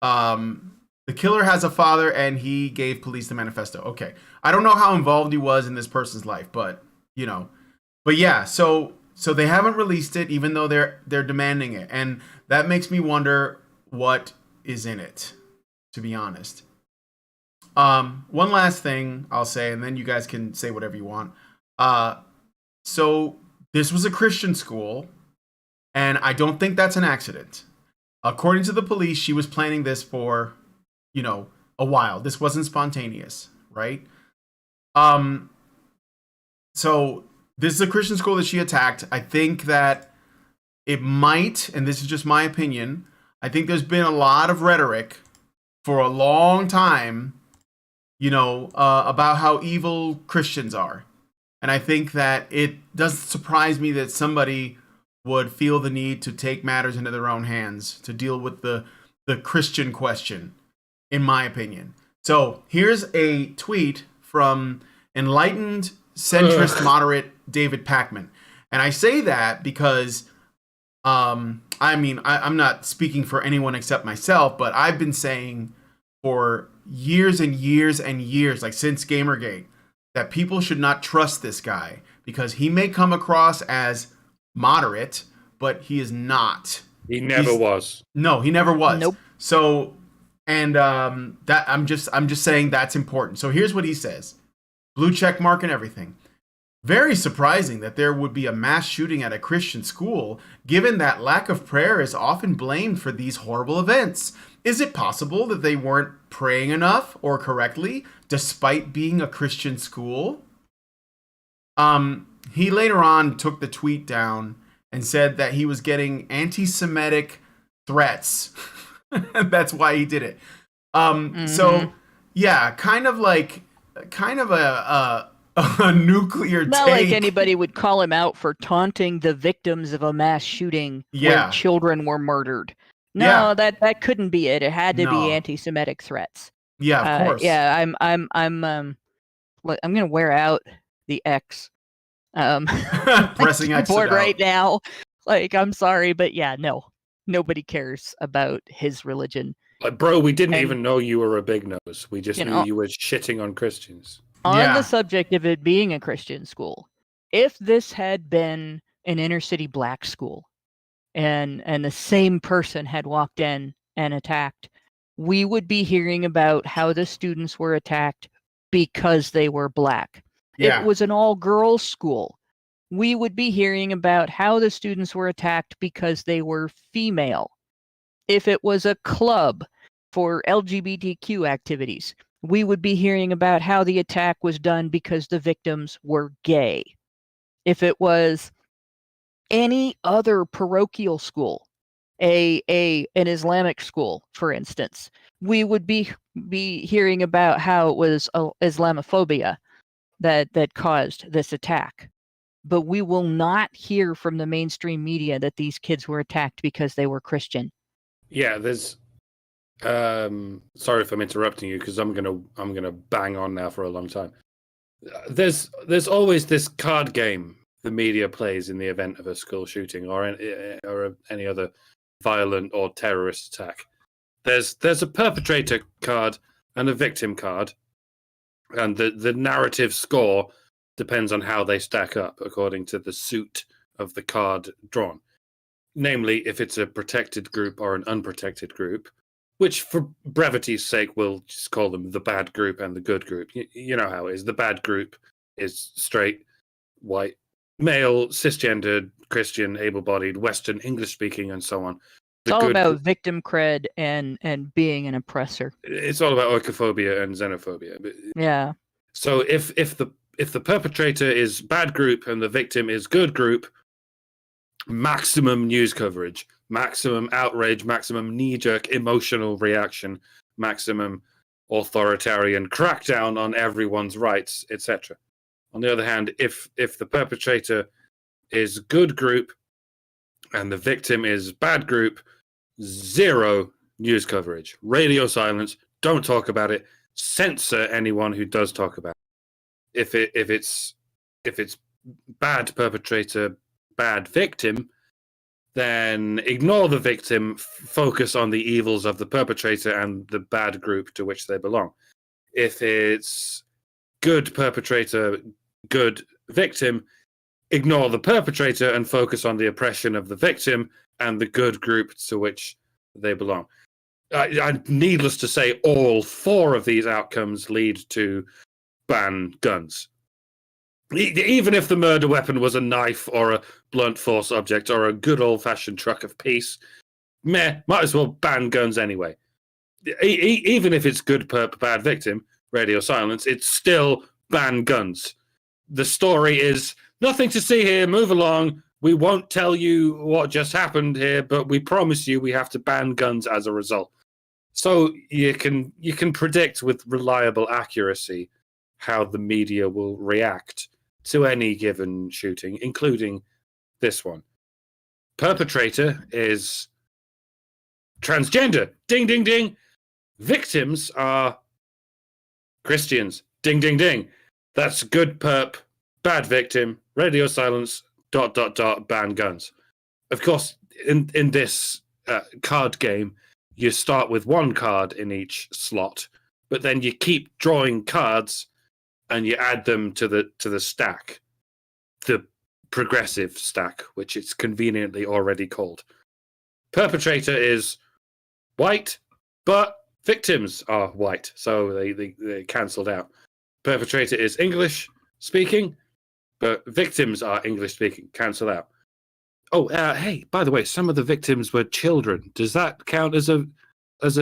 [SPEAKER 1] the killer has a father and he gave police the manifesto. Okay. I don't know how involved he was in this person's life, but yeah, so they haven't released it, even though they're demanding it. And that makes me wonder what is in it, to be honest. One last thing I'll say, and then you guys can say whatever you want. So this was a Christian school, and I don't think that's an accident. According to the police, she was planning this for, a while. This wasn't spontaneous, right? So this is a Christian school that she attacked. I think that it might, and this is just my opinion, I think there's been a lot of rhetoric for a long time, about how evil Christians are. And I think that it doesn't surprise me that somebody would feel the need to take matters into their own hands to deal with the Christian question, in my opinion. So here's a tweet from enlightened centrist moderate David Pakman. And I say that because, I'm not speaking for anyone except myself, but I've been saying for years and years and years, like since Gamergate, that people should not trust this guy, because he may come across as moderate, but he is not.
[SPEAKER 3] He never was.
[SPEAKER 1] No, he never was.
[SPEAKER 2] Nope.
[SPEAKER 1] So, and that I'm just saying that's important. So here's what he says: blue check mark and everything. Very surprising that there would be a mass shooting at a Christian school, given that lack of prayer is often blamed for these horrible events. Is it possible that they weren't praying enough or correctly, despite being a Christian school? He later on took the tweet down and said that he was getting anti-Semitic threats. That's why he did it. So Yeah, kind of a nuclear
[SPEAKER 2] Not like
[SPEAKER 1] take.
[SPEAKER 2] anybody would call him out for taunting the victims of a mass shooting where
[SPEAKER 1] Yeah,
[SPEAKER 2] children were murdered.
[SPEAKER 1] yeah,
[SPEAKER 2] No, that couldn't be it. It had to be
[SPEAKER 1] no,
[SPEAKER 2] anti-Semitic threats.
[SPEAKER 1] yeah, of course.
[SPEAKER 2] Yeah, I'm gonna wear out the X on my
[SPEAKER 1] Pressing exit
[SPEAKER 2] keyboard right
[SPEAKER 1] out.
[SPEAKER 2] now. Like, I'm sorry, but yeah, no, nobody cares about his religion.
[SPEAKER 3] Like, bro, we didn't
[SPEAKER 2] And
[SPEAKER 3] even know you were a big nose. We just
[SPEAKER 2] you
[SPEAKER 3] knew
[SPEAKER 2] know,
[SPEAKER 3] you were shitting on Christians.
[SPEAKER 2] on the
[SPEAKER 1] Yeah,
[SPEAKER 2] subject of it being a Christian school, if this had been an inner city black school, and the same person had walked in and attacked, we would be hearing about how the students were attacked because they were black. If it
[SPEAKER 1] yeah,
[SPEAKER 2] was an all-girls school, we would be hearing about how the students were attacked because they were female. If it was a club for LGBTQ activities, we would be hearing about how the attack was done because the victims were gay. If it was any other parochial school, an Islamic school, for instance, we would be hearing about how it was Islamophobia that caused this attack. But we will not hear from the mainstream media that these kids were attacked because they were Christian.
[SPEAKER 3] Yeah, there's. Sorry if I'm interrupting you because I'm gonna bang on now for a long time. There's always this card game the media plays in the event of a school shooting or any other violent or terrorist attack. There's a perpetrator card and a victim card, and the narrative score depends on how they stack up according to the suit of the card drawn. Namely, if it's a protected group or an unprotected group, which for brevity's sake we'll just call them the bad group and the good group. You know how it is. The bad group is straight, white, male, cisgendered, Christian, able-bodied, Western, English-speaking, and so on.
[SPEAKER 2] It's all about victim cred and being an oppressor.
[SPEAKER 3] It's all about oikophobia and xenophobia.
[SPEAKER 2] Yeah.
[SPEAKER 3] So if the perpetrator is bad group and the victim is good group, maximum news coverage, maximum outrage, maximum knee-jerk emotional reaction, maximum authoritarian crackdown on everyone's rights, etc. On the other hand, if the perpetrator is good group and the victim is bad group, zero news coverage, radio silence, don't talk about it, censor anyone who does talk about it. If it's bad perpetrator, bad victim, then ignore the victim, focus on the evils of the perpetrator and the bad group to which they belong. If it's good perpetrator, good victim, ignore the perpetrator and focus on the oppression of the victim and the good group to which they belong. Needless to say, all four of these outcomes lead to ban guns. Even if the murder weapon was a knife or a blunt force object or a good old-fashioned truck of peace, might as well ban guns anyway. Even if it's good bad victim, radio silence, it's still ban guns. The story is nothing to see here, move along. We won't tell you what just happened here, but we promise you we have to ban guns as a result. So you can predict with reliable accuracy how the media will react to any given shooting, including this one. Perpetrator is transgender. Ding, ding, ding. Victims are Christians. Ding, ding, ding. That's good perp, bad victim, radio silence, ... ban guns. Of course, in this card game, you start with one card in each slot, but then you keep drawing cards and you add them to the stack, the progressive stack, which it's conveniently already called. Perpetrator is white, but victims are white, so they cancelled out. Perpetrator is English speaking, but victims are English speaking. Cancel out. Oh, hey, by the way, some of the victims were children. Does that count as a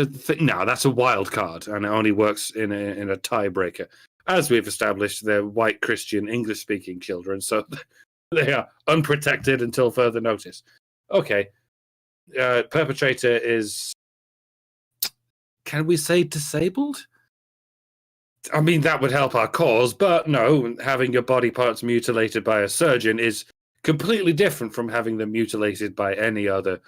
[SPEAKER 3] thing? No, that's a wild card, and it only works in a tiebreaker. As we've established, they're white Christian English speaking children, so they are unprotected until further notice. Okay, perpetrator is, can we say disabled? I mean, that would help our cause, but no, having your body parts mutilated by a surgeon is completely different from having them mutilated by any other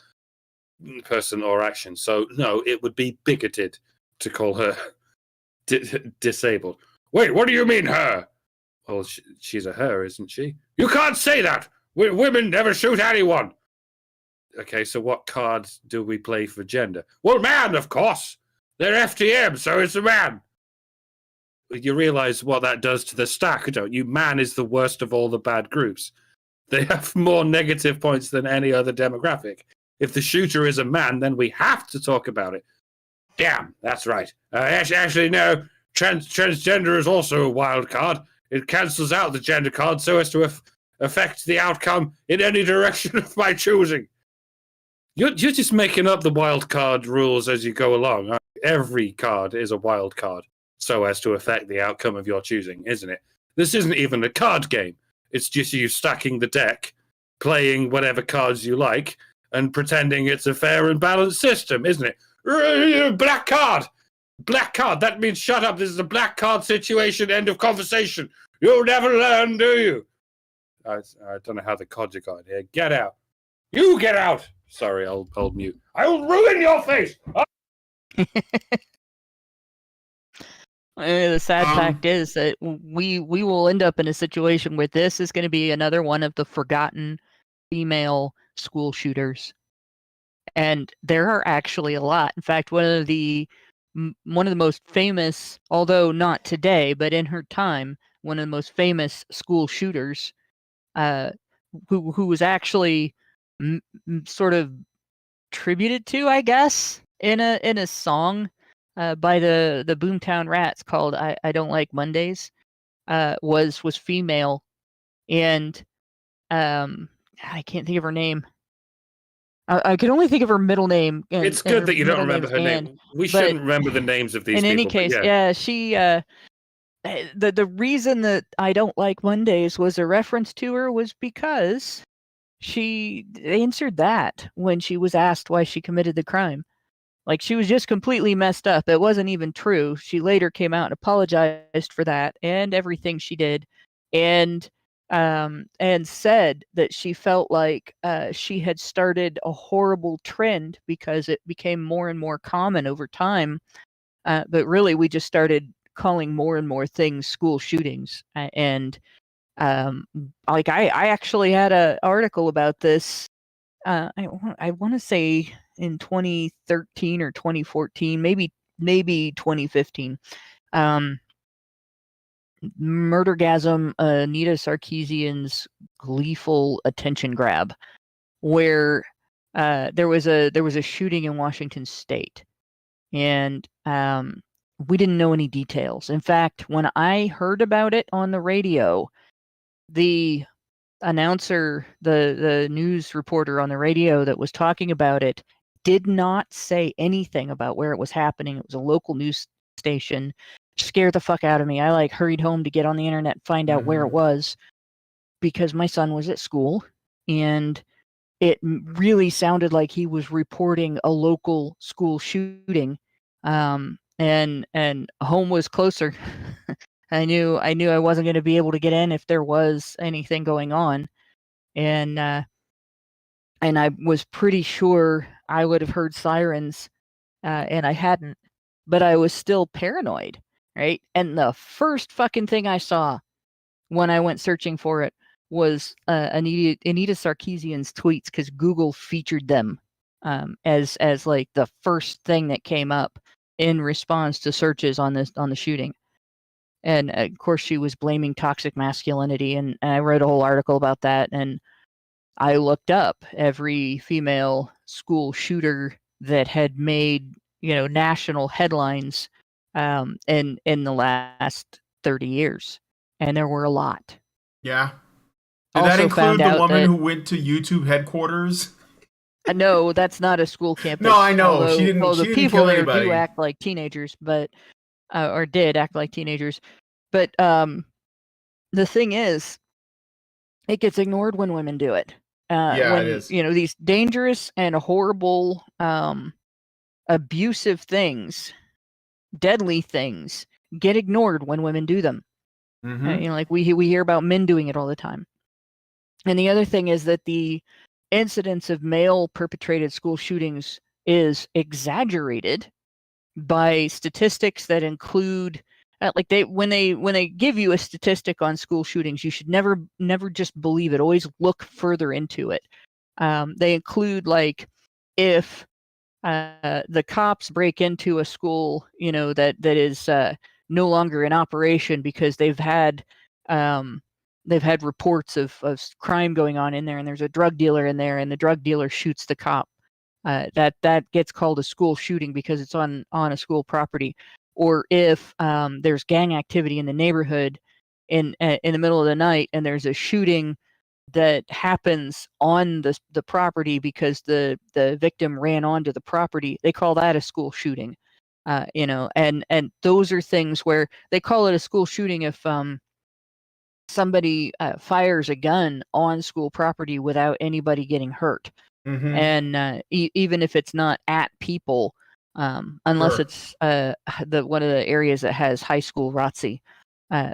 [SPEAKER 3] person or action. So, no, it would be bigoted to call her disabled. Wait, what do you mean, her? Well, she's a her, isn't she? You can't say that! Women never shoot anyone! Okay, so what cards do we play for gender? Well, man, of course! They're FTM, so it's a man! You realize what that does to the stack, don't you? Man is the worst of all the bad groups. They have more negative points than any other demographic. If the shooter is a man, then we have to talk about it. Damn, that's right. Actually, no, transgender is also a wild card. It cancels out the gender card so as to affect the outcome in any direction of my choosing. You're just making up the wild card rules as you go along. Every card is a wild card so as to affect the outcome of your choosing, isn't it? This isn't even a card game. It's just you stacking the deck, playing whatever cards you like, and pretending it's a fair and balanced system, isn't it? Black card! Black card! That means shut up. This is a black card situation. End of conversation. You'll never learn, do you? I don't know how the cards are going here. Get out. You get out! Sorry, I'll mute. I will ruin your face!
[SPEAKER 2] The sad fact is that we will end up in a situation where this is going to be another one of the forgotten female school shooters, and there are actually a lot. In fact, one of the most famous, although not today, but in her time, one of the most famous school shooters, who was actually sort of tributed to, I guess, in a song by the Boomtown Rats called "I Don't Like Mondays," was female, and I can't think of her name. I can only think of her middle name.
[SPEAKER 3] It's good that you don't remember her name. We shouldn't remember the names of these people.
[SPEAKER 2] In any case, yeah, she. The reason that "I Don't Like Mondays" was a reference to her was because she answered that when she was asked why she committed the crime. Like, she was just completely messed up. It wasn't even true. She later came out and apologized for that and everything she did, and said that she felt like she had started a horrible trend because it became more and more common over time. But really, we just started calling more and more things school shootings. Like I actually had an article about this. I want to say in 2013 or 2014, maybe 2015. Murdergasm, Anita Sarkeesian's gleeful attention grab, where there was a shooting in Washington State, and we didn't know any details. In fact, when I heard about it on the radio, the announcer, the news reporter on the radio that was talking about it, did not say anything about where it was happening. It was a local news station. Scared the fuck out of me. I hurried home to get on the internet and find out where it was, because my son was at school, and it really sounded like he was reporting a local school shooting. And home was closer. I knew I wasn't going to be able to get in if there was anything going on, and I was pretty sure I would have heard sirens, and I hadn't, but I was still paranoid, right? And the first fucking thing I saw when I went searching for it was Anita Sarkeesian's tweets, because Google featured them as like the first thing that came up in response to searches on the shooting. And of course, she was blaming toxic masculinity, and I wrote a whole article about that. And I looked up every female school shooter that had made national headlines in the last 30 years, and there were a lot.
[SPEAKER 1] Yeah. Did that include the woman who went to YouTube headquarters?
[SPEAKER 2] No, that's not a school campus.
[SPEAKER 1] No, I know.
[SPEAKER 2] Although,
[SPEAKER 1] she didn't.
[SPEAKER 2] Well,
[SPEAKER 1] she
[SPEAKER 2] the
[SPEAKER 1] didn't
[SPEAKER 2] people
[SPEAKER 1] kill
[SPEAKER 2] there
[SPEAKER 1] anybody.
[SPEAKER 2] do act like teenagers, but or did act like teenagers. But the thing is, it gets ignored when women do it. When,
[SPEAKER 1] it is.
[SPEAKER 2] These dangerous and horrible, abusive things, deadly things, get ignored when women do them.
[SPEAKER 1] Mm-hmm.
[SPEAKER 2] Like we hear about men doing it all the time. And the other thing is that the incidence of male perpetrated school shootings is exaggerated by statistics that include like when they give you a statistic on school shootings, you should never just believe it. Always look further into it. They include like if the cops break into a school, that is no longer in operation because they've had reports of crime going on in there, and there's a drug dealer in there, and the drug dealer shoots the cop. That gets called a school shooting because it's on a school property. Or if there's gang activity in the neighborhood in the middle of the night, and there's a shooting that happens on the property because the victim ran onto the property, they call that a school shooting. And those are things where they call it a school shooting if somebody fires a gun on school property without anybody getting hurt.
[SPEAKER 1] Mm-hmm.
[SPEAKER 2] And even if it's not at people, unless
[SPEAKER 1] Sure.
[SPEAKER 2] it's one of the areas that has high school ROTC.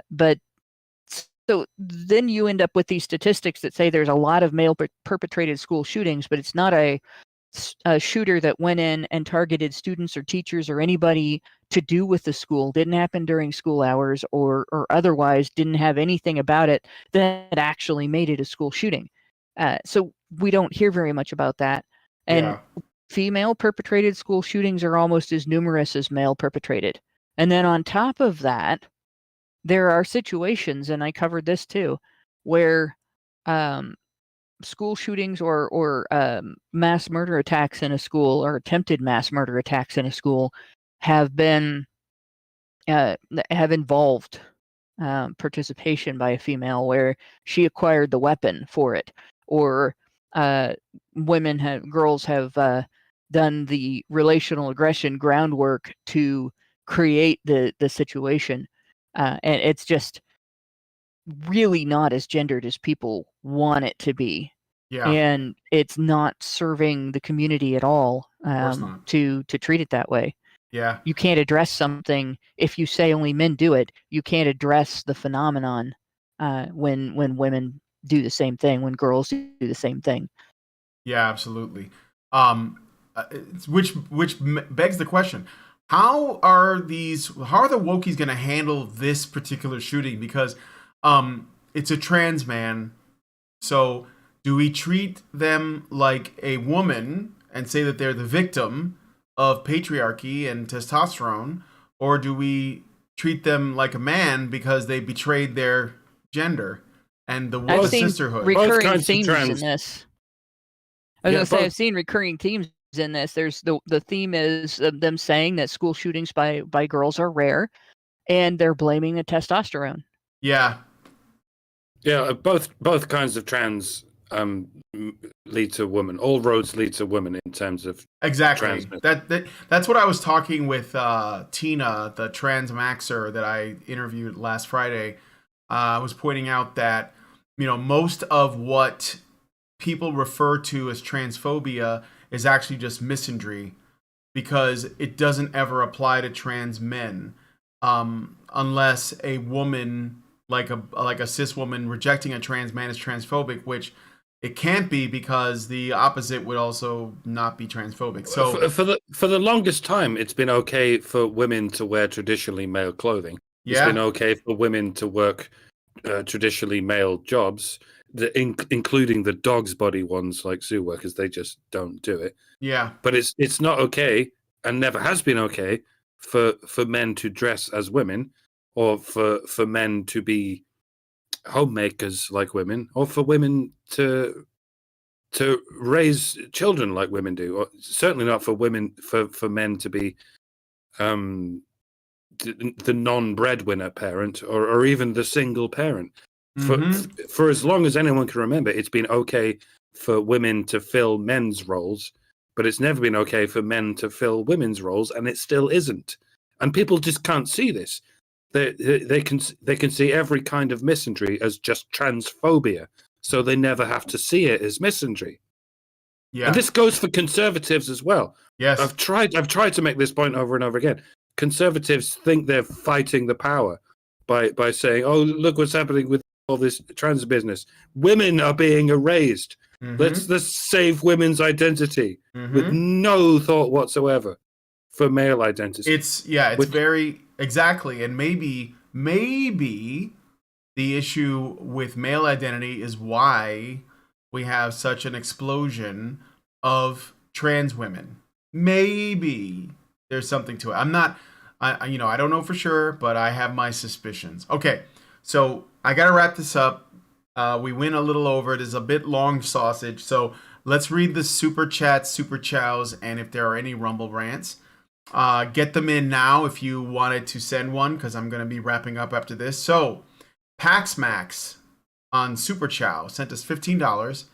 [SPEAKER 2] But so then you end up with these statistics that say there's a lot of male perpetrated school shootings, but it's not a shooter that went in and targeted students or teachers or anybody to do with the school, didn't happen during school hours, or otherwise didn't have anything about it that actually made it a school shooting. So we don't hear very much about that. And
[SPEAKER 1] Yeah.
[SPEAKER 2] female perpetrated school shootings are almost as numerous as male perpetrated. And then on top of that, there are situations, and I covered this too, where school shootings or mass murder attacks in a school, or attempted mass murder attacks in a school, have involved participation by a female, where she acquired the weapon for it, or girls have done the relational aggression groundwork to create the situation. And it's just really not as gendered as people want it to be.
[SPEAKER 1] Yeah.
[SPEAKER 2] And it's not serving the community at all
[SPEAKER 1] course not.
[SPEAKER 2] to treat it that way.
[SPEAKER 1] Yeah.
[SPEAKER 2] You can't address something if you say only men do it. You can't address the phenomenon when women do the same thing, when girls do the same thing.
[SPEAKER 1] Yeah, absolutely. Which begs the question: How are the wokies going to handle this particular shooting? Because it's a trans man. So do we treat them like a woman and say that they're the victim of patriarchy and testosterone, or do we treat them like a man because they betrayed their gender and the
[SPEAKER 2] I've seen
[SPEAKER 1] sisterhood?
[SPEAKER 2] recurring themes in this. I was going to say, I've seen recurring themes in this. There's the theme is them saying that school shootings by girls are rare, and they're blaming the testosterone.
[SPEAKER 1] Yeah.
[SPEAKER 3] Yeah, both kinds of trans lead to women. All roads lead to women in terms of
[SPEAKER 1] exactly.
[SPEAKER 3] Trans.
[SPEAKER 1] That's what I was talking with Tina, the trans maxer that I interviewed last Friday. I was pointing out that most of what people refer to as transphobia is actually just misandry, because it doesn't ever apply to trans men, unless a woman, like a cis woman, rejecting a trans man is transphobic, which it can't be, because the opposite would also not be transphobic. So
[SPEAKER 3] for the longest time, it's been okay for women to wear traditionally male clothing. It's been okay for women to work traditionally male jobs, including the dog's body ones like zoo workers. They just don't do it.
[SPEAKER 1] Yeah.
[SPEAKER 3] But it's not okay, and never has been okay, for men to dress as women, or for men to be homemakers like women, or for women to raise children like women do, or certainly not for men to be the non-breadwinner parent, or even the single parent. For as long as anyone can remember, it's been okay for women to fill men's roles, but it's never been okay for men to fill women's roles, and it still isn't. And people just can't see this. They can see every kind of misandry as just transphobia, so they never have to see it as misandry.
[SPEAKER 1] Yeah.
[SPEAKER 3] And this goes for conservatives as well.
[SPEAKER 1] Yes.
[SPEAKER 3] I've tried to make this point over and over again. conservatives think they're fighting the power by saying, "Oh, look what's happening with all this trans business. Women are being erased. Let's save women's identity with no thought whatsoever for male identity."
[SPEAKER 1] It's very exactly, and maybe the issue with male identity is why we have such an explosion of trans women. Maybe there's something to it. I don't know for sure, but I have my suspicions. Okay, so I gotta wrap this up. We went a little over. It is a bit long sausage, so let's read the super chats, super chows, and if there are any Rumble rants, get them in now if you wanted to send one, because I'm gonna be wrapping up after this. So Pax Max on Super Chow sent us $15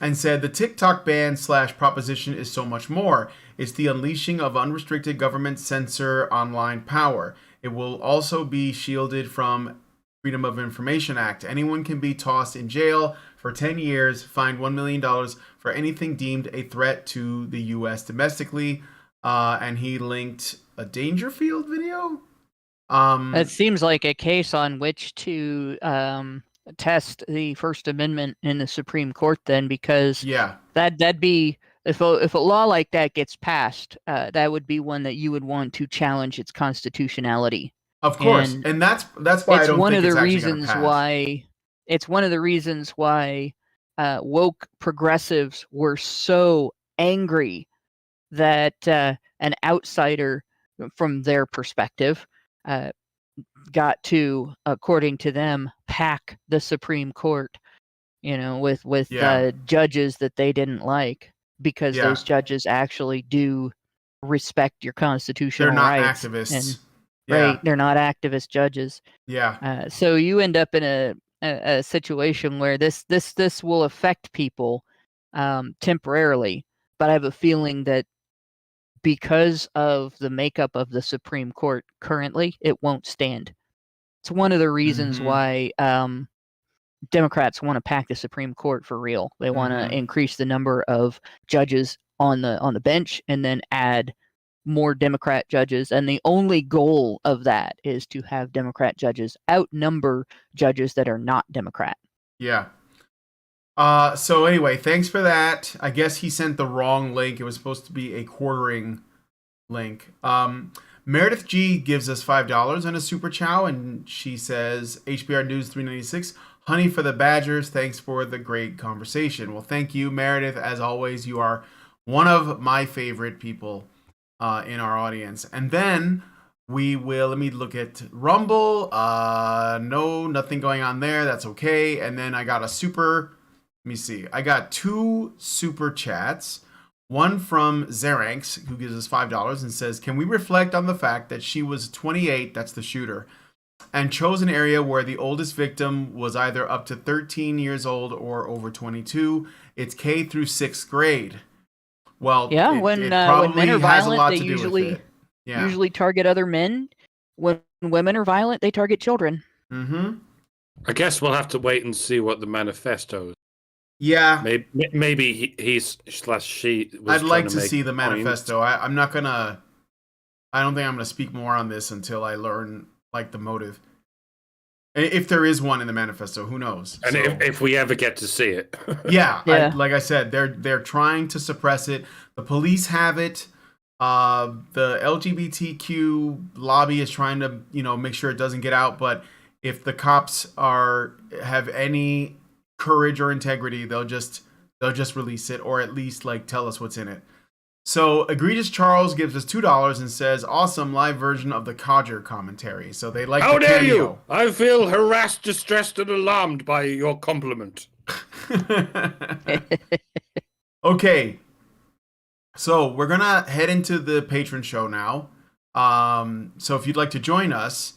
[SPEAKER 1] and said the TikTok ban / proposition is so much more. It's the unleashing of unrestricted government censor online power. It will also be shielded from Freedom of Information Act. Anyone can be tossed in jail for 10 years, fined $1 million for anything deemed a threat to the U.S. domestically. And he linked a Dangerfield video.
[SPEAKER 2] It seems like a case on which to test the First Amendment in the Supreme Court, then, because that'd be if a law like that gets passed, that would be one that you would want to challenge its constitutionality.
[SPEAKER 1] Of course, and that's why I don't think it's actually going to pass.
[SPEAKER 2] It's one of the reasons why woke progressives were so angry that an outsider, from their perspective, got to, according to them, pack the Supreme Court, with judges that they didn't like, because those judges actually do respect your constitutional rights.
[SPEAKER 1] They're not activists.
[SPEAKER 2] Right, they're not activist judges.
[SPEAKER 1] Yeah.
[SPEAKER 2] So you end up in a situation where this will affect people temporarily, but I have a feeling that because of the makeup of the Supreme Court currently, it won't stand. It's one of the reasons why Democrats want to pack the Supreme Court for real. They want to increase the number of judges on the bench and then add more Democrat judges. And the only goal of that is to have Democrat judges outnumber judges that are not Democrat.
[SPEAKER 1] Yeah. So anyway, thanks for that. I guess he sent the wrong link. It was supposed to be a quartering link. Meredith G gives us $5 and a super chow, and she says, HBR News 396, honey for the Badgers. Thanks for the great conversation. Well, thank you, Meredith. As always, you are one of my favorite people in our audience. And then let me look at Rumble. No, nothing going on there. That's okay. And then I got let me see. I got 2 super chats. One from Zeranx, who gives us $5 and says, can we reflect on the fact that she was 28, that's the shooter, and chose an area where the oldest victim was either up to 13 years old or over 22. It's K through 6th grade. Well,
[SPEAKER 2] when men are violent, they usually target other men. When women are violent, they target children.
[SPEAKER 3] I guess we'll have to wait and see what the manifesto is.
[SPEAKER 1] Yeah,
[SPEAKER 3] maybe he's / she.
[SPEAKER 1] I'd like to see the manifesto. I don't think I'm gonna speak more on this until I learn the motive. If there is one in the manifesto, who knows?
[SPEAKER 3] And if we ever get to see it,
[SPEAKER 1] like I said, they're trying to suppress it. The police have it. The LGBTQ lobby is trying to make sure it doesn't get out. But if the cops have any courage or integrity, they'll just release it, or at least tell us what's in it. So Egregious Charles gives us $2 and says, awesome live version of the Codger commentary. So they like
[SPEAKER 3] how
[SPEAKER 1] the
[SPEAKER 3] dare
[SPEAKER 1] cameo.
[SPEAKER 3] You? I feel harassed, distressed, and alarmed by your compliment.
[SPEAKER 1] Okay, so we're gonna head into the patron show now. So if you'd like to join us,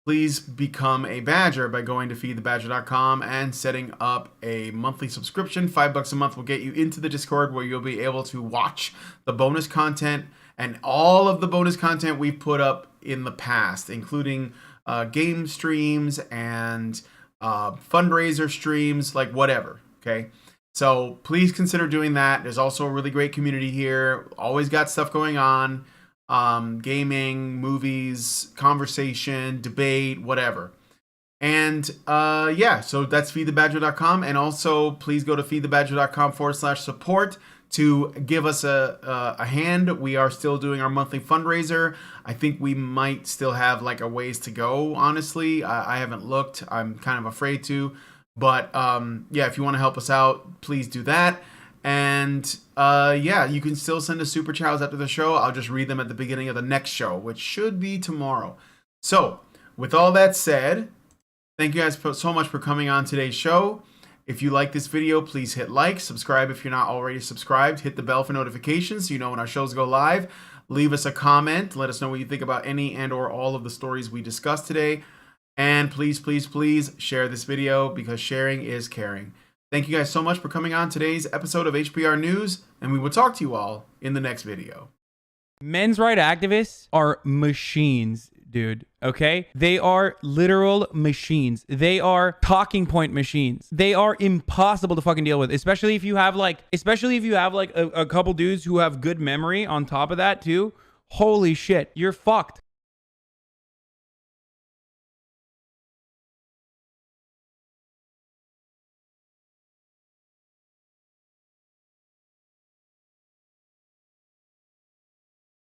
[SPEAKER 1] please become a Badger by going to feedthebadger.com and setting up a monthly subscription. $5 a month will get you into the Discord, where you'll be able to watch the bonus content and all of the bonus content we've put up in the past, including game streams and fundraiser streams, whatever. Okay. So please consider doing that. There's also a really great community here. Always got stuff going on. gaming, movies, conversation, debate, whatever. And yeah, so that's feedthebadger.com. And also please go to feedthebadger.com/support to give us a hand. We are still doing our monthly fundraiser. I think we might still have like a ways to go, honestly. I haven't looked. I'm kind of afraid to. But yeah, if you want to help us out, please do that. And yeah, you can still send us super chats after the show. I'll just read them at the beginning of the next show, which should be tomorrow. So with all that said, thank you guys so much for coming on today's show. If you like this video, please hit like, subscribe if you're not already subscribed, hit the bell for notifications so you know when our shows go live. Leave us a comment. Let us know what you think about any and or all of the stories we discussed today. And please, please, please share this video because sharing is caring. Thank you guys so much for coming on today's episode of HBR News, and we will talk to you all in the next video.
[SPEAKER 4] Men's rights activists are machines, dude. Okay? They are literal machines. They are talking point machines. They are impossible to fucking deal with, especially if you have like a couple dudes who have good memory on top of that too. Holy shit, you're fucked.